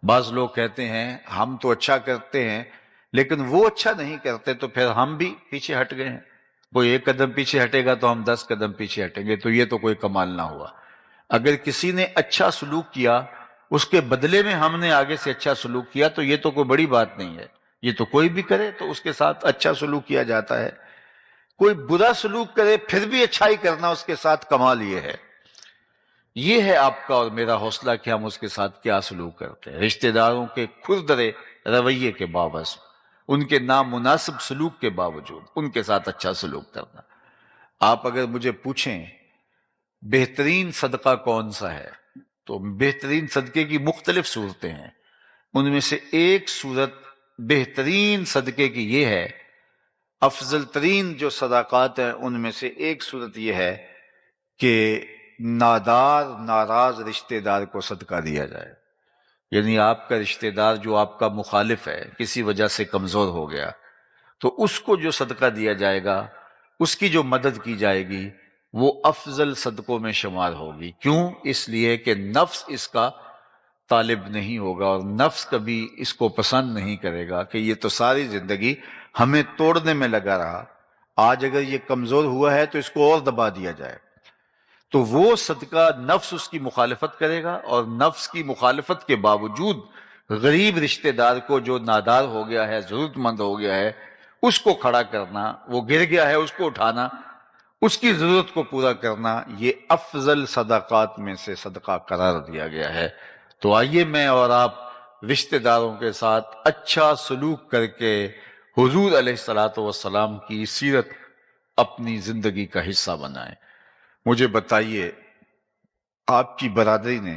بعض لوگ کہتے ہیں ہم تو اچھا کرتے ہیں لیکن وہ اچھا نہیں کرتے تو پھر ہم بھی پیچھے ہٹ گئے ہیں، کوئی ایک قدم پیچھے ہٹے گا تو ہم 10 قدم پیچھے ہٹیں گے، تو یہ تو کوئی کمال نہ ہوا۔ اگر کسی نے اچھا سلوک کیا اس کے بدلے میں ہم نے آگے سے اچھا سلوک کیا تو یہ تو کوئی بڑی بات نہیں ہے، یہ تو کوئی بھی کرے تو اس کے ساتھ اچھا سلوک کیا جاتا ہے۔ کوئی برا سلوک کرے پھر بھی اچھائی کرنا اس کے ساتھ کمال یہ ہے۔ یہ ہے آپ کا اور میرا حوصلہ کہ ہم اس کے ساتھ کیا سلوک کرتے ہیں، رشتہ داروں کے کھردرے رویے کے باوجود، ان کے نامناسب سلوک کے باوجود ان کے ساتھ اچھا سلوک کرنا۔ آپ اگر مجھے پوچھیں بہترین صدقہ کون سا ہے، تو بہترین صدقے کی مختلف صورتیں ہیں، ان میں سے ایک صورت بہترین صدقے کی یہ ہے، افضل ترین جو صدقات ہیں ان میں سے ایک صورت یہ ہے کہ ناراض رشتہ دار کو صدقہ دیا جائے۔ یعنی آپ کا رشتہ دار جو آپ کا مخالف ہے، کسی وجہ سے کمزور ہو گیا، تو اس کو جو صدقہ دیا جائے گا، اس کی جو مدد کی جائے گی، وہ افضل صدقوں میں شمار ہوگی۔ کیوں؟ اس لیے کہ نفس اس کا طالب نہیں ہوگا، اور نفس کبھی اس کو پسند نہیں کرے گا کہ یہ تو ساری زندگی ہمیں توڑنے میں لگا رہا، آج اگر یہ کمزور ہوا ہے تو اس کو اور دبا دیا جائے۔ تو وہ صدقہ نفس اس کی مخالفت کرے گا، اور نفس کی مخالفت کے باوجود غریب رشتہ دار کو جو نادار ہو گیا ہے، ضرورت مند ہو گیا ہے، اس کو کھڑا کرنا، وہ گر گیا ہے اس کو اٹھانا، اس کی ضرورت کو پورا کرنا، یہ افضل صدقات میں سے صدقہ قرار دیا گیا ہے۔ تو آئیے میں اور آپ رشتہ داروں کے ساتھ اچھا سلوک کر کے حضور علیہ الصلوۃ والسلام کی سیرت اپنی زندگی کا حصہ بنائیں۔ مجھے بتائیے، آپ کی برادری نے،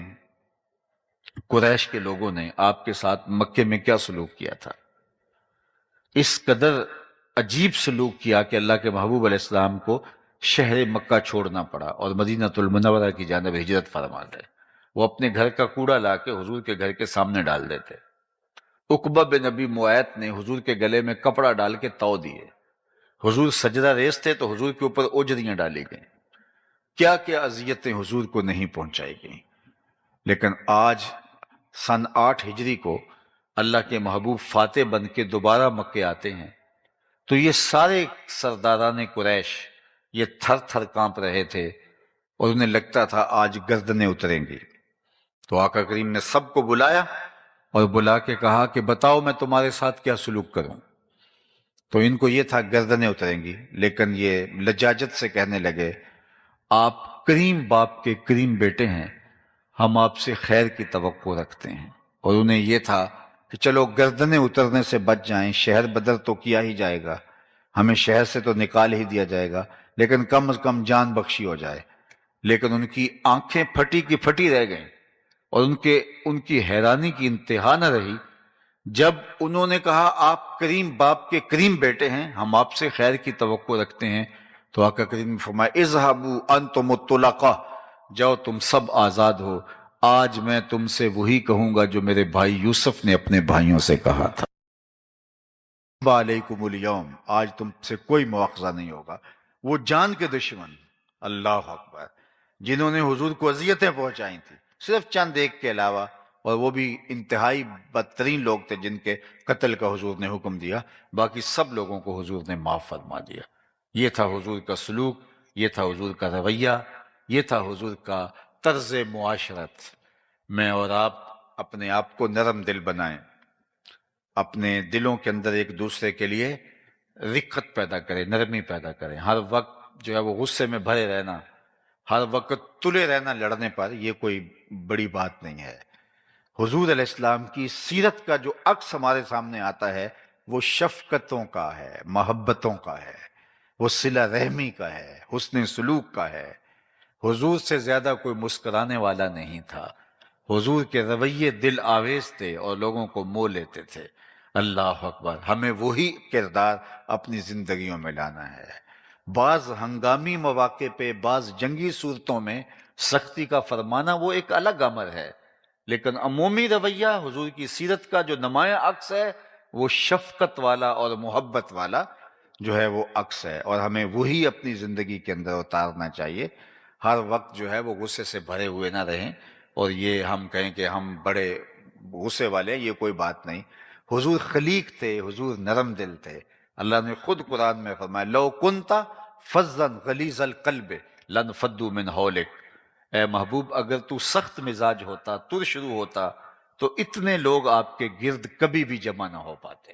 قریش کے لوگوں نے آپ کے ساتھ مکے میں کیا سلوک کیا تھا؟ اس قدر عجیب سلوک کیا کہ اللہ کے محبوب علیہ السلام کو شہر مکہ چھوڑنا پڑا اور مدینہ المنورہ کی جانب ہجرت فرما گئے۔ وہ اپنے گھر کا کوڑا لا کے حضور کے گھر کے سامنے ڈال دیتے۔ عقبہ بن ابی معیط نے حضور کے گلے میں کپڑا ڈال کے تو دیے۔ حضور سجدہ ریز تھے تو حضور کے اوپر اوجریاں ڈالی گئیں۔ کیا کیا اذیتیں حضور کو نہیں پہنچائی گئیں۔ لیکن آج سن 8 ہجری کو اللہ کے محبوب فاتح بن کے دوبارہ مکے آتے ہیں، تو یہ سارے سرداران قریش یہ تھر تھر کانپ رہے تھے، اور انہیں لگتا تھا آج گردنیں اتریں گی۔ تو آقا کریم نے سب کو بلایا اور بلا کے کہا کہ بتاؤ میں تمہارے ساتھ کیا سلوک کروں۔ تو ان کو یہ تھا گردنیں اتریں گی، لیکن یہ لجاجت سے کہنے لگے آپ کریم باپ کے کریم بیٹے ہیں، ہم آپ سے خیر کی توقع رکھتے ہیں۔ اور انہیں یہ تھا کہ چلو گردنیں اترنے سے بچ جائیں، شہر بدر تو کیا ہی جائے گا، ہمیں شہر سے تو نکال ہی دیا جائے گا، لیکن کم از کم جان بخشی ہو جائے۔ لیکن ان کی آنکھیں پھٹی کی پھٹی رہ گئیں، اور ان کی حیرانی کی انتہا نہ رہی جب انہوں نے کہا آپ کریم باپ کے کریم بیٹے ہیں، ہم آپ سے خیر کی توقع رکھتے ہیں۔ تو آقا کریم نے فرمایا اذهبوا انتم الطلقاء، جاؤ تم سب آزاد ہو، آج میں تم سے وہی کہوں گا جو میرے بھائی یوسف نے اپنے بھائیوں سے کہا تھا، علیکم الیوم، آج تم سے کوئی مواخذہ نہیں ہوگا۔ وہ جان کے دشمن، اللہ اکبر، جنہوں نے حضور کو اذیتیں پہنچائی تھی، صرف چند ایک کے علاوہ، اور وہ بھی انتہائی بدترین لوگ تھے جن کے قتل کا حضور نے حکم دیا، باقی سب لوگوں کو حضور نے معاف فرما دیا۔ یہ تھا حضور کا سلوک، یہ تھا حضور کا رویہ، یہ تھا حضور کا طرز معاشرت۔ میں اور آپ اپنے آپ کو نرم دل بنائیں، اپنے دلوں کے اندر ایک دوسرے کے لیے رقت پیدا کریں، نرمی پیدا کریں۔ ہر وقت جو ہے وہ غصے میں بھرے رہنا، ہر وقت تلے رہنا لڑنے پر، یہ کوئی بڑی بات نہیں ہے۔ حضور علیہ السلام کی سیرت کا جو عکس ہمارے سامنے آتا ہے وہ شفقتوں کا ہے، محبتوں کا ہے، وہ صلہ رحمی کا ہے، حسن سلوک کا ہے۔ حضور سے زیادہ کوئی مسکرانے والا نہیں تھا۔ حضور کے رویے دل آویز تھے اور لوگوں کو مو لیتے تھے۔ اللہ اکبر، ہمیں وہی کردار اپنی زندگیوں میں لانا ہے۔ بعض ہنگامی مواقع پہ، بعض جنگی صورتوں میں سختی کا فرمانا وہ ایک الگ امر ہے، لیکن عمومی رویہ حضور کی سیرت کا جو نمایاں عکس ہے وہ شفقت والا اور محبت والا جو ہے وہ عکس ہے، اور ہمیں وہی اپنی زندگی کے اندر اتارنا چاہیے۔ ہر وقت جو ہے وہ غصے سے بھرے ہوئے نہ رہیں، اور یہ ہم کہیں کہ ہم بڑے غصے والے ہیں، یہ کوئی بات نہیں۔ حضور خلیق تھے، حضور نرم دل تھے۔ اللہ نے خود قرآن میں فرمایا لو کنت فظا غلیظ القلب لانفضوا من حولک، اے محبوب اگر تو سخت مزاج ہوتا، ترشرو ہوتا، تو اتنے لوگ آپ کے گرد کبھی بھی جمع نہ ہو پاتے۔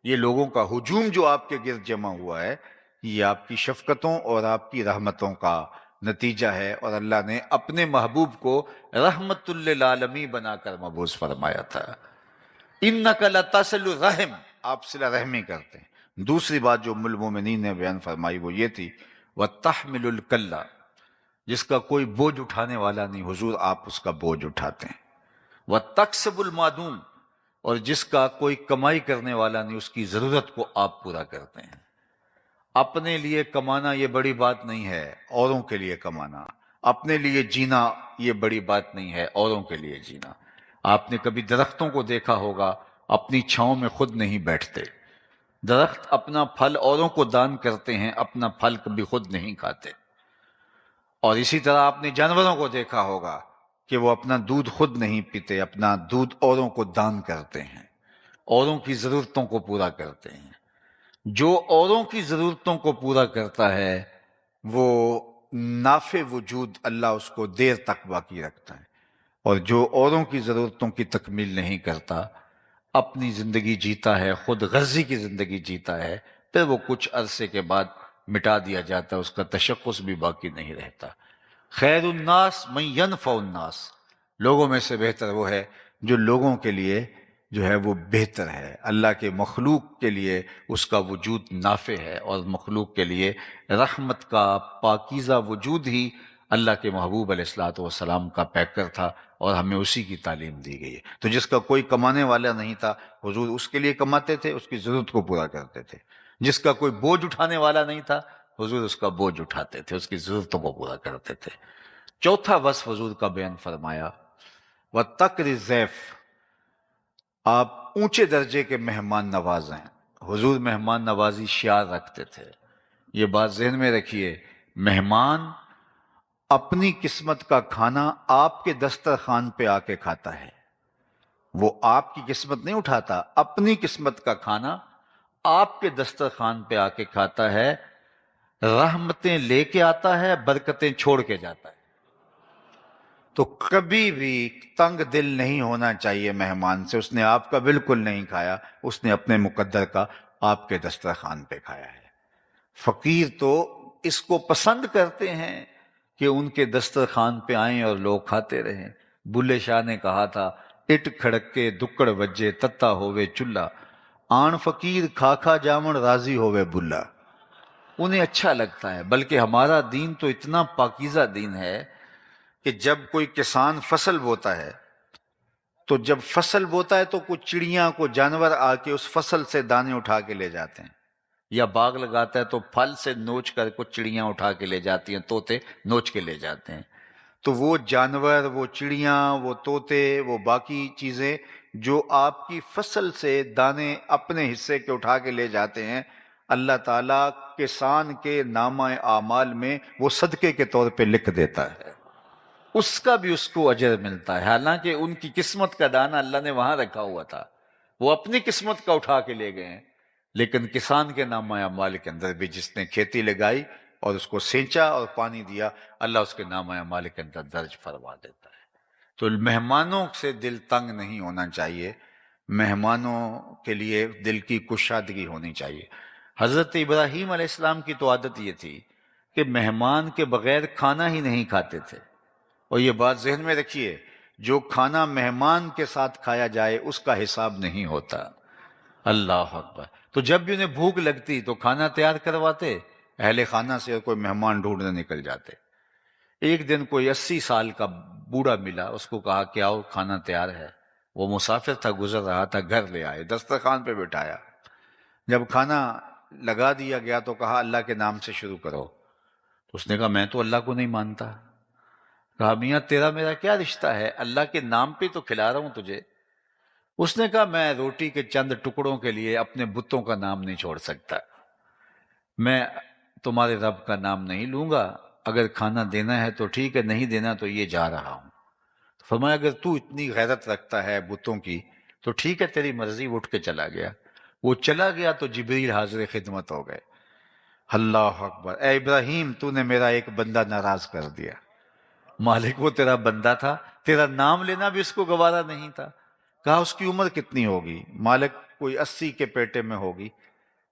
یہ لوگوں کا ہجوم جو آپ کے گرد جمع ہوا ہے، یہ آپ کی شفقتوں اور آپ کی رحمتوں کا نتیجہ ہے، اور اللہ نے اپنے محبوب کو رحمت للعالمین بنا کر مبعوث فرمایا تھا۔ انک لتصل الرحم، آپ صلہ رحمی کرتے ہیں۔ دوسری بات جو ام المومنین نے بیان فرمائی وہ یہ تھی وتحمل الکلہ، جس کا کوئی بوجھ اٹھانے والا نہیں، حضور آپ اس کا بوجھ اٹھاتے ہیں۔ وتکسب المعدوم، اور جس کا کوئی کمائی کرنے والا نہیں، اس کی ضرورت کو آپ پورا کرتے ہیں۔ اپنے لیے کمانا یہ بڑی بات نہیں ہے، اوروں کے لیے کمانا۔ اپنے لیے جینا یہ بڑی بات نہیں ہے، اوروں کے لیے جینا۔ آپ نے کبھی درختوں کو دیکھا ہوگا، اپنی چھاؤں میں خود نہیں بیٹھتے۔ درخت اپنا پھل اوروں کو دان کرتے ہیں، اپنا پھل کبھی خود نہیں کھاتے۔ اور اسی طرح آپ نے جانوروں کو دیکھا ہوگا کہ وہ اپنا دودھ خود نہیں پیتے، اپنا دودھ اوروں کو دان کرتے ہیں، اوروں کی ضرورتوں کو پورا کرتے ہیں۔ جو اوروں کی ضرورتوں کو پورا کرتا ہے وہ نافع وجود اللہ اس کو دیر تک باقی رکھتا ہے، اور جو اوروں کی ضرورتوں کی تکمیل نہیں کرتا، اپنی زندگی جیتا ہے، خود غرضی کی زندگی جیتا ہے، پھر وہ کچھ عرصے کے بعد مٹا دیا جاتا ہے، اس کا تشخص بھی باقی نہیں رہتا۔ خیر الناس من ینفع الناس، لوگوں میں سے بہتر وہ ہے جو لوگوں کے لیے جو ہے وہ بہتر ہے۔ اللہ کے مخلوق کے لیے اس کا وجود نافع ہے، اور مخلوق کے لیے رحمت کا پاکیزہ وجود ہی اللہ کے محبوب علیہ الصلوۃ والسلام کا پیکر تھا، اور ہمیں اسی کی تعلیم دی گئی ہے۔ تو جس کا کوئی کمانے والا نہیں تھا، حضور اس کے لیے کماتے تھے، اس کی ضرورت کو پورا کرتے تھے۔ جس کا کوئی بوجھ اٹھانے والا نہیں تھا، حضور اس کا بوجھ اٹھاتے تھے، اس کی ضرورتوں کو پورا کرتے تھے۔ چوتھا وصف حضور کا بیان فرمایا وَتَقْرِ الضَّيْفَ، آپ اونچے درجے کے مہمان نواز ہیں۔ حضور مہمان نوازی شعار رکھتے تھے، یہ بات ذہن میں رکھیے، مہمان اپنی قسمت کا کھانا آپ کے دسترخوان پہ آ کے کھاتا ہے۔ وہ آپ کی قسمت نہیں اٹھاتا، اپنی قسمت کا کھانا آپ کے دسترخوان پہ آ کے کھاتا ہے، رحمتیں لے کے آتا ہے، برکتیں چھوڑ کے جاتا ہے۔ تو کبھی بھی تنگ دل نہیں ہونا چاہیے مہمان سے، اس نے آپ کا بالکل نہیں کھایا، اس نے اپنے مقدر کا آپ کے دسترخوان پہ کھایا ہے۔ فقیر تو اس کو پسند کرتے ہیں کہ ان کے دسترخوان پہ آئیں اور لوگ کھاتے رہیں۔ بلے شاہ نے کہا تھا اٹ کھڑکے دکڑ وجے تتا ہووے چلہ، آن فقیر کھا کھا جامن راضی ہووے بلا۔ انہیں اچھا لگتا ہے، بلکہ ہمارا دین تو اتنا پاکیزہ دین ہے کہ جب کوئی کسان فصل بوتا ہے تو جب فصل بوتا ہے تو کچھ چڑیاں کو جانور آ کے اس فصل سے دانے اٹھا کے لے جاتے ہیں، یا باغ لگاتا ہے تو پھل سے نوچ کر کچھ چڑیاں اٹھا کے لے جاتی ہیں، طوطے نوچ کے لے جاتے ہیں۔ تو وہ جانور، وہ چڑیاں، وہ طوطے، وہ باقی چیزیں جو آپ کی فصل سے دانے اپنے حصے کے اٹھا کے لے جاتے ہیں، اللہ تعالیٰ کسان کے نامہ اعمال میں وہ صدقے کے طور پہ لکھ دیتا ہے، اس کا بھی اس کو اجر ملتا ہے۔ حالانکہ ان کی قسمت کا دانہ اللہ نے وہاں رکھا ہوا تھا، وہ اپنی قسمت کا اٹھا کے لے گئے ہیں، لیکن کسان کے نامہ اعمال کے اندر بھی جس نے کھیتی لگائی اور اس کو سینچا اور پانی دیا، اللہ اس کے نامہ اعمال کے اندر درج فرما دیتا ہے۔ تو مہمانوں سے دل تنگ نہیں ہونا چاہیے، مہمانوں کے لیے دل کی کشادگی ہونی چاہیے۔ حضرت ابراہیم علیہ السلام کی تو عادت یہ تھی کہ مہمان کے بغیر کھانا ہی نہیں کھاتے تھے، اور یہ بات ذہن میں رکھیے، جو کھانا مہمان کے ساتھ کھایا جائے اس کا حساب نہیں ہوتا۔ اللہ اکبر۔ تو جب بھی انہیں بھوک لگتی تو کھانا تیار کرواتے، اہل خانہ سے کوئی مہمان ڈھونڈنے نکل جاتے۔ ایک دن کوئی 80 سال کا بوڑھا ملا، اس کو کہا کہ آؤ کھانا تیار ہے۔ وہ مسافر تھا، گزر رہا تھا، گھر لے آئے، دسترخوان پہ بٹھایا۔ جب کھانا لگا دیا گیا تو کہا اللہ کے نام سے شروع کرو۔ تو اس نے کہا میں تو اللہ کو نہیں مانتا۔ کہا میاں تیرا میرا کیا رشتہ ہے، اللہ کے نام پہ تو کھلا رہا ہوں تجھے۔ اس نے کہا میں روٹی کے چند ٹکڑوں کے لیے اپنے بتوں کا نام نہیں چھوڑ سکتا، میں تمہارے رب کا نام نہیں لوں گا، اگر کھانا دینا ہے تو ٹھیک ہے، نہیں دینا تو یہ جا رہا ہوں۔ فرمایا اگر تو اتنی غیرت رکھتا ہے بتوں کی تو ٹھیک ہے تیری مرضی، اٹھ کے چلا گیا۔ وہ چلا گیا تو جبریل حاضر خدمت ہو گئے۔ اللہ اکبر، اے ابراہیم تو نے میرا ایک بندہ ناراض کر دیا۔ مالک وہ تیرا بندہ تھا، تیرا نام لینا بھی اس کو گوارا نہیں تھا۔ کہا اس کی عمر کتنی ہوگی؟ مالک کوئی 80 کے پیٹے میں ہوگی۔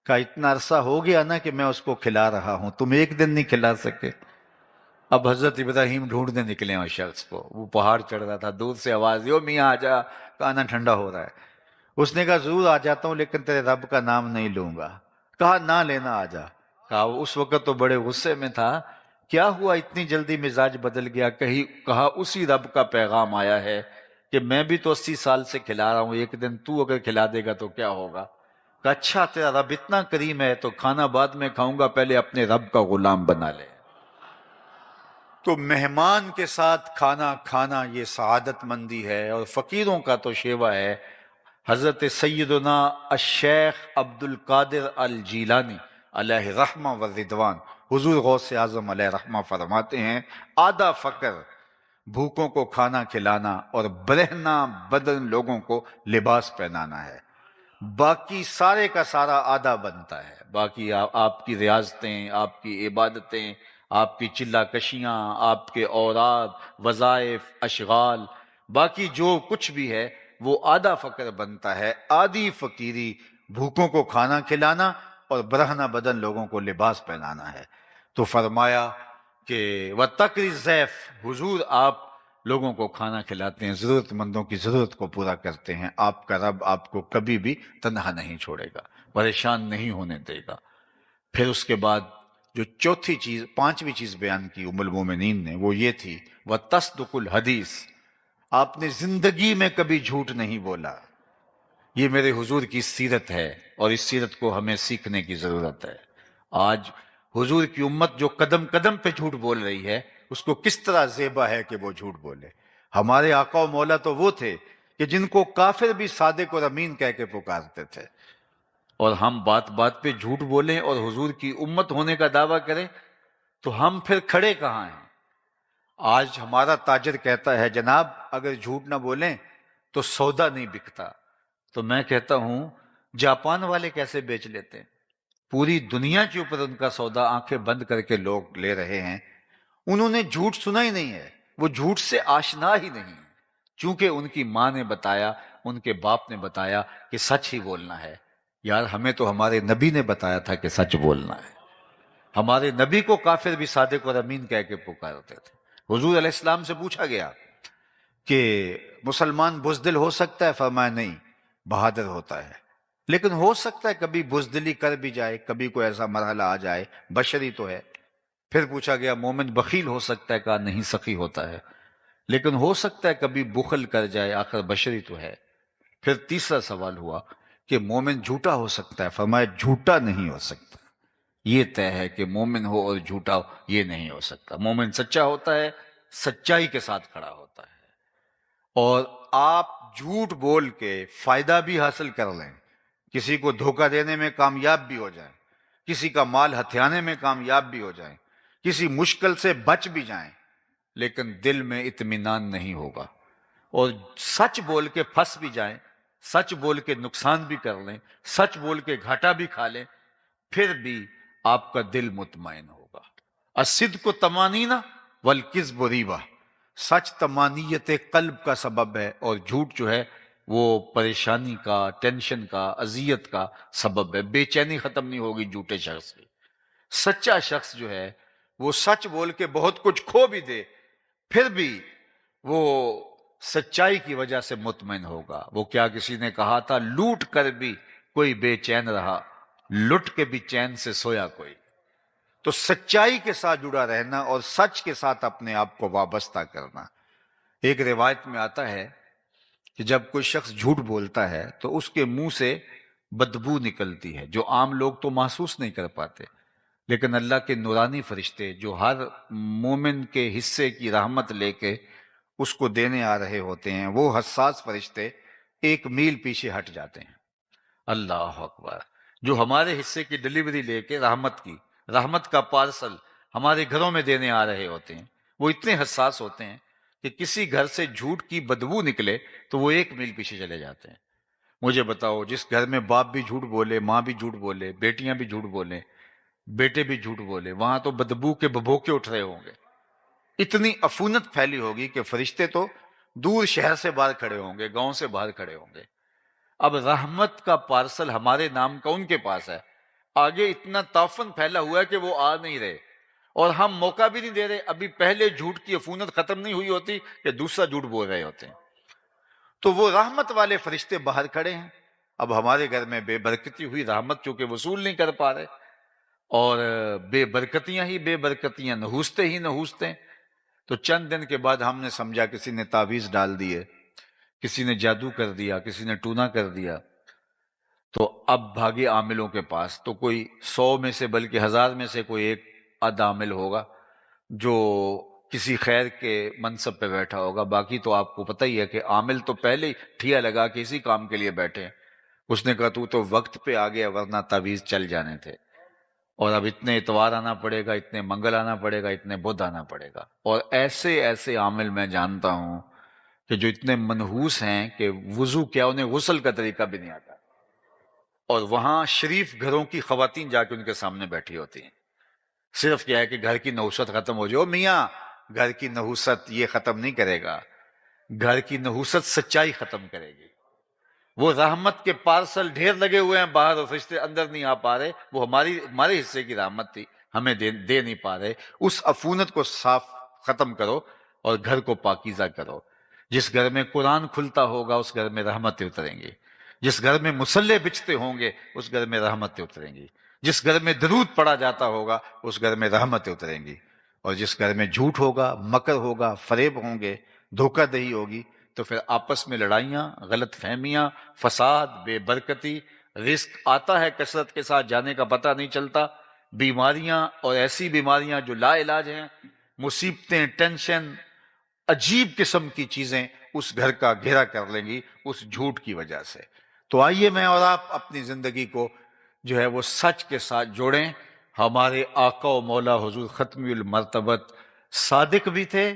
کہا اتنا عرصہ ہو گیا نا کہ میں اس کو کھلا رہا ہوں، تم ایک دن نہیں کھلا سکے؟ اب حضرت ابراہیم ڈھونڈنے نکلے ہیں اس شخص کو، وہ پہاڑ چڑھ رہا تھا، دور سے آواز دی، او میاں آ جا، کھانا ٹھنڈا ہو رہا ہے۔ اس نے کہا ضرور آ جاتا ہوں لیکن تیرے رب کا نام نہیں لوں گا۔ کہا نہ لینا، آ جا۔ کہا اس وقت تو بڑے غصے میں تھا، کیا ہوا اتنی جلدی مزاج بدل گیا؟ کہا اسی رب کا پیغام آیا ہے کہ میں بھی تو 80 سال سے کھلا رہا ہوں، ایک دن تو اگر کھلا دے گا تو کیا ہوگا؟ کہا اچھا تیرا رب اتنا کریم ہے تو کھانا بعد میں کھاؤں گا، پہلے اپنے رب کا غلام بنا لے۔ تو مہمان کے ساتھ کھانا کھانا یہ سعادت مندی ہے، اور فقیروں کا تو شیوا ہے۔ حضرت سیدنا الشیخ عبد القادر الجیلانی علیہ رحمہ و رضوان، حضور غوث اعظم علیہ رحمہ فرماتے ہیں آدھا فقر بھوکوں کو کھانا کھلانا اور برہنہ بدن لوگوں کو لباس پہنانا ہے، باقی سارے کا سارا آدھا بنتا ہے۔ باقی آپ کی ریاضتیں، آپ کی عبادتیں، آپ کی چلہ کشیاں، آپ کے اوراد، وظائف، اشغال، باقی جو کچھ بھی ہے وہ آدھا فقر بنتا ہے۔ آدھی فقیری بھوکوں کو کھانا کھلانا اور برہنہ بدن لوگوں کو لباس پہنانا ہے۔ تو فرمایا کہ وَتَقْرِ الضَّيْفَ، حضور آپ لوگوں کو کھانا کھلاتے ہیں، ضرورت مندوں کی ضرورت کو پورا کرتے ہیں، آپ کا رب آپ کو کبھی بھی تنہا نہیں چھوڑے گا، پریشان نہیں ہونے دے گا۔ پھر اس کے بعد جو چوتھی چیز، پانچویں چیز بیان کی ام المومنین نے، وہ یہ تھی وَتَصْدُقُ الْحَدِيث، آپ نے زندگی میں کبھی جھوٹ نہیں بولا۔ یہ میرے حضور کی سیرت ہے اور اس سیرت کو ہمیں سیکھنے کی ضرورت ہے۔ آج حضور کی امت جو قدم قدم پہ جھوٹ بول رہی ہے، اس کو کس طرح زیبا ہے کہ وہ جھوٹ بولے۔ ہمارے آقا و مولا تو وہ تھے کہ جن کو کافر بھی صادق اور امین کہہ کے پکارتے تھے، اور ہم بات بات پہ جھوٹ بولیں اور حضور کی امت ہونے کا دعویٰ کریں تو ہم پھر کھڑے کہاں ہیں؟ آج ہمارا تاجر کہتا ہے جناب اگر جھوٹ نہ بولیں تو سودا نہیں بکتا، تو میں کہتا ہوں جاپان والے کیسے بیچ لیتے ہیں؟ پوری دنیا کے اوپر ان کا سودا آنکھیں بند کر کے لوگ لے رہے ہیں۔ انہوں نے جھوٹ سنا ہی نہیں ہے، وہ جھوٹ سے آشنا ہی نہیں ہے، چونکہ ان کی ماں نے بتایا، ان کے باپ نے بتایا کہ سچ ہی بولنا ہے۔ یار ہمیں تو ہمارے نبی نے بتایا تھا کہ سچ بولنا ہے۔ ہمارے نبی کو کافر بھی صادق اور امین کہہ کے پکارتے تھے۔ حضور علیہ السلام سے پوچھا گیا کہ مسلمان بزدل ہو سکتا ہے؟ فرمایا نہیں، بہادر ہوتا ہے، لیکن ہو سکتا ہے کبھی بزدلی کر بھی جائے، کبھی کوئی ایسا مرحلہ آ جائے، بشری تو ہے۔ پھر پوچھا گیا مومن بخیل ہو سکتا ہے؟ کہا نہیں، سخی ہوتا ہے، لیکن ہو سکتا ہے کبھی بخل کر جائے، آخر بشری تو ہے۔ پھر تیسرا سوال ہوا کہ مومن جھوٹا ہو سکتا ہے؟ فرمایا جھوٹا نہیں ہو سکتا، یہ طے ہے کہ مومن ہو اور جھوٹا ہو یہ نہیں ہو سکتا۔ مومن سچا ہوتا ہے، سچائی کے ساتھ کھڑا ہوتا ہے، اور آپ جھوٹ بول کے فائدہ بھی حاصل کر لیں، کسی کو دھوکہ دینے میں کامیاب بھی ہو جائیں، کسی کا مال ہتھیانے میں کامیاب بھی ہو جائیں، کسی مشکل سے بچ بھی جائیں، لیکن دل میں اطمینان نہیں ہوگا، اور سچ بول کے پھنس بھی جائیں، سچ بول کے نقصان بھی کر لیں، سچ بول کے گھاٹا بھی کھا لیں، پھر بھی آپ کا دل مطمئن ہوگا۔ الصدق طمانینہ والکذب ریبہ، سچ طمانیت قلب کا سبب ہے، اور جھوٹ جو ہے وہ پریشانی کا، ٹینشن کا، اذیت کا سبب ہے۔ بے چینی ختم نہیں ہوگی جھوٹے شخص کی۔ سچا شخص جو ہے وہ سچ بول کے بہت کچھ کھو بھی دے، پھر بھی وہ سچائی کی وجہ سے مطمئن ہوگا۔ وہ کیا کسی نے کہا تھا لوٹ کر بھی کوئی بے چین رہا، لٹ کے بھی چین سے سویا کوئی۔ تو سچائی کے ساتھ جڑا رہنا اور سچ کے ساتھ اپنے آپ کو وابستہ کرنا۔ ایک روایت میں آتا ہے کہ جب کوئی شخص جھوٹ بولتا ہے تو اس کے منہ سے بدبو نکلتی ہے، جو عام لوگ تو محسوس نہیں کر پاتے، لیکن اللہ کے نورانی فرشتے جو ہر مومن کے حصے کی رحمت لے کے اس کو دینے آ رہے ہوتے ہیں، وہ حساس فرشتے 1 میل پیچھے ہٹ جاتے ہیں۔ اللہ اکبر! جو ہمارے حصے کی ڈلیوری لے کے رحمت کا پارسل ہمارے گھروں میں دینے آ رہے ہوتے ہیں، وہ اتنے حساس ہوتے ہیں کہ کسی گھر سے جھوٹ کی بدبو نکلے تو وہ 1 میل پیچھے چلے جاتے ہیں۔ مجھے بتاؤ، جس گھر میں باپ بھی جھوٹ بولے، ماں بھی جھوٹ بولے، بیٹیاں بھی جھوٹ بولے، بیٹے بھی جھوٹ بولے، وہاں تو بدبو کے ببوکے اٹھ رہے ہوں گے، اتنی عفونت پھیلی ہوگی کہ فرشتے تو دور شہر سے باہر کھڑے ہوں گے، گاؤں سے باہر کھڑے ہوں گے۔ اب رحمت کا پارسل ہمارے نام کا ان کے پاس ہے، آگے اتنا تعفن پھیلا ہوا ہے کہ وہ آ نہیں رہے، اور ہم موقع بھی نہیں دے رہے. ابھی پہلے جھوٹ کی عفونت ختم نہیں ہوئی ہوتی کہ دوسرا جھوٹ بول رہے ہوتے ہیں. تو وہ رحمت والے فرشتے باہر کھڑے ہیں. اب ہمارے گھر میں بے برکتی ہوئی، رحمت چونکہ وصول نہیں کر پا رہے، اور بے برکتیاں ہی بے برکتیاں، نحوستے ہی نحوستے. تو چند دن کے بعد ہم نے سمجھا کسی نے تعویذ ڈال دیے، کسی نے جادو کر دیا، کسی نے ٹونا کر دیا. تو اب بھاگے عاملوں کے پاس. تو کوئی 100 میں سے بلکہ 1000 میں سے کوئی ایک آدھ عامل ہوگا جو کسی خیر کے منصب پہ بیٹھا ہوگا. باقی تو آپ کو پتہ ہی ہے کہ عامل تو پہلے ہی ٹھیا لگا کے اسی کام کے لیے بیٹھے ہیں. اس نے کہا تو وقت پہ آ گیا، ورنہ تعویذ چل جانے تھے، اور اب اتنے اتوار آنا پڑے گا، اتنے منگل آنا پڑے گا، اتنے بدھ آنا پڑے گا. اور ایسے ایسے عامل میں جانتا ہوں کہ جو اتنے منحوس ہیں کہ وضو کیا انہیں غسل کا طریقہ بھی نہیں آتا، اور وہاں شریف گھروں کی خواتین جا کے ان کے سامنے بیٹھی ہوتی ہیں. صرف کیا ہے کہ گھر کی نحوست ختم ہو جائے. میاں گھر کی نحوست یہ ختم نہیں کرے گا، گھر کی نحوست سچائی ختم کرے گی. وہ رحمت کے پارسل ڈھیر لگے ہوئے ہیں باہر، اور فرشتے اندر نہیں آ پا رہے. وہ ہمارے حصے کی رحمت تھی، ہمیں دے نہیں پا رہے. اس عفونت کو صاف ختم کرو اور گھر کو پاکیزہ کرو. جس گھر میں قرآن کھلتا ہوگا اس گھر میں رحمتیں اتریں گی. جس گھر میں مصلے بچتے ہوں گے اس گھر میں رحمتیں اتریں گی. جس گھر میں درود پڑھا جاتا ہوگا اس گھر میں رحمتیں اتریں گی. اور جس گھر میں جھوٹ ہوگا، مکر ہوگا، فریب ہوں گے، دھوکہ دہی ہوگی، تو پھر آپس میں لڑائیاں، غلط فہمیاں، فساد، بے برکتی. رزق آتا ہے کثرت کے ساتھ، جانے کا پتہ نہیں چلتا. بیماریاں، اور ایسی بیماریاں جو لا علاج ہیں، مصیبتیں، ٹینشن، عجیب قسم کی چیزیں اس گھر کا گھیرا کر لیں گی اس جھوٹ کی وجہ سے. تو آئیے میں اور آپ اپنی زندگی کو جو ہے وہ سچ کے ساتھ جوڑیں. ہمارے آقا و مولا حضور ختمی المرتبت صادق بھی تھے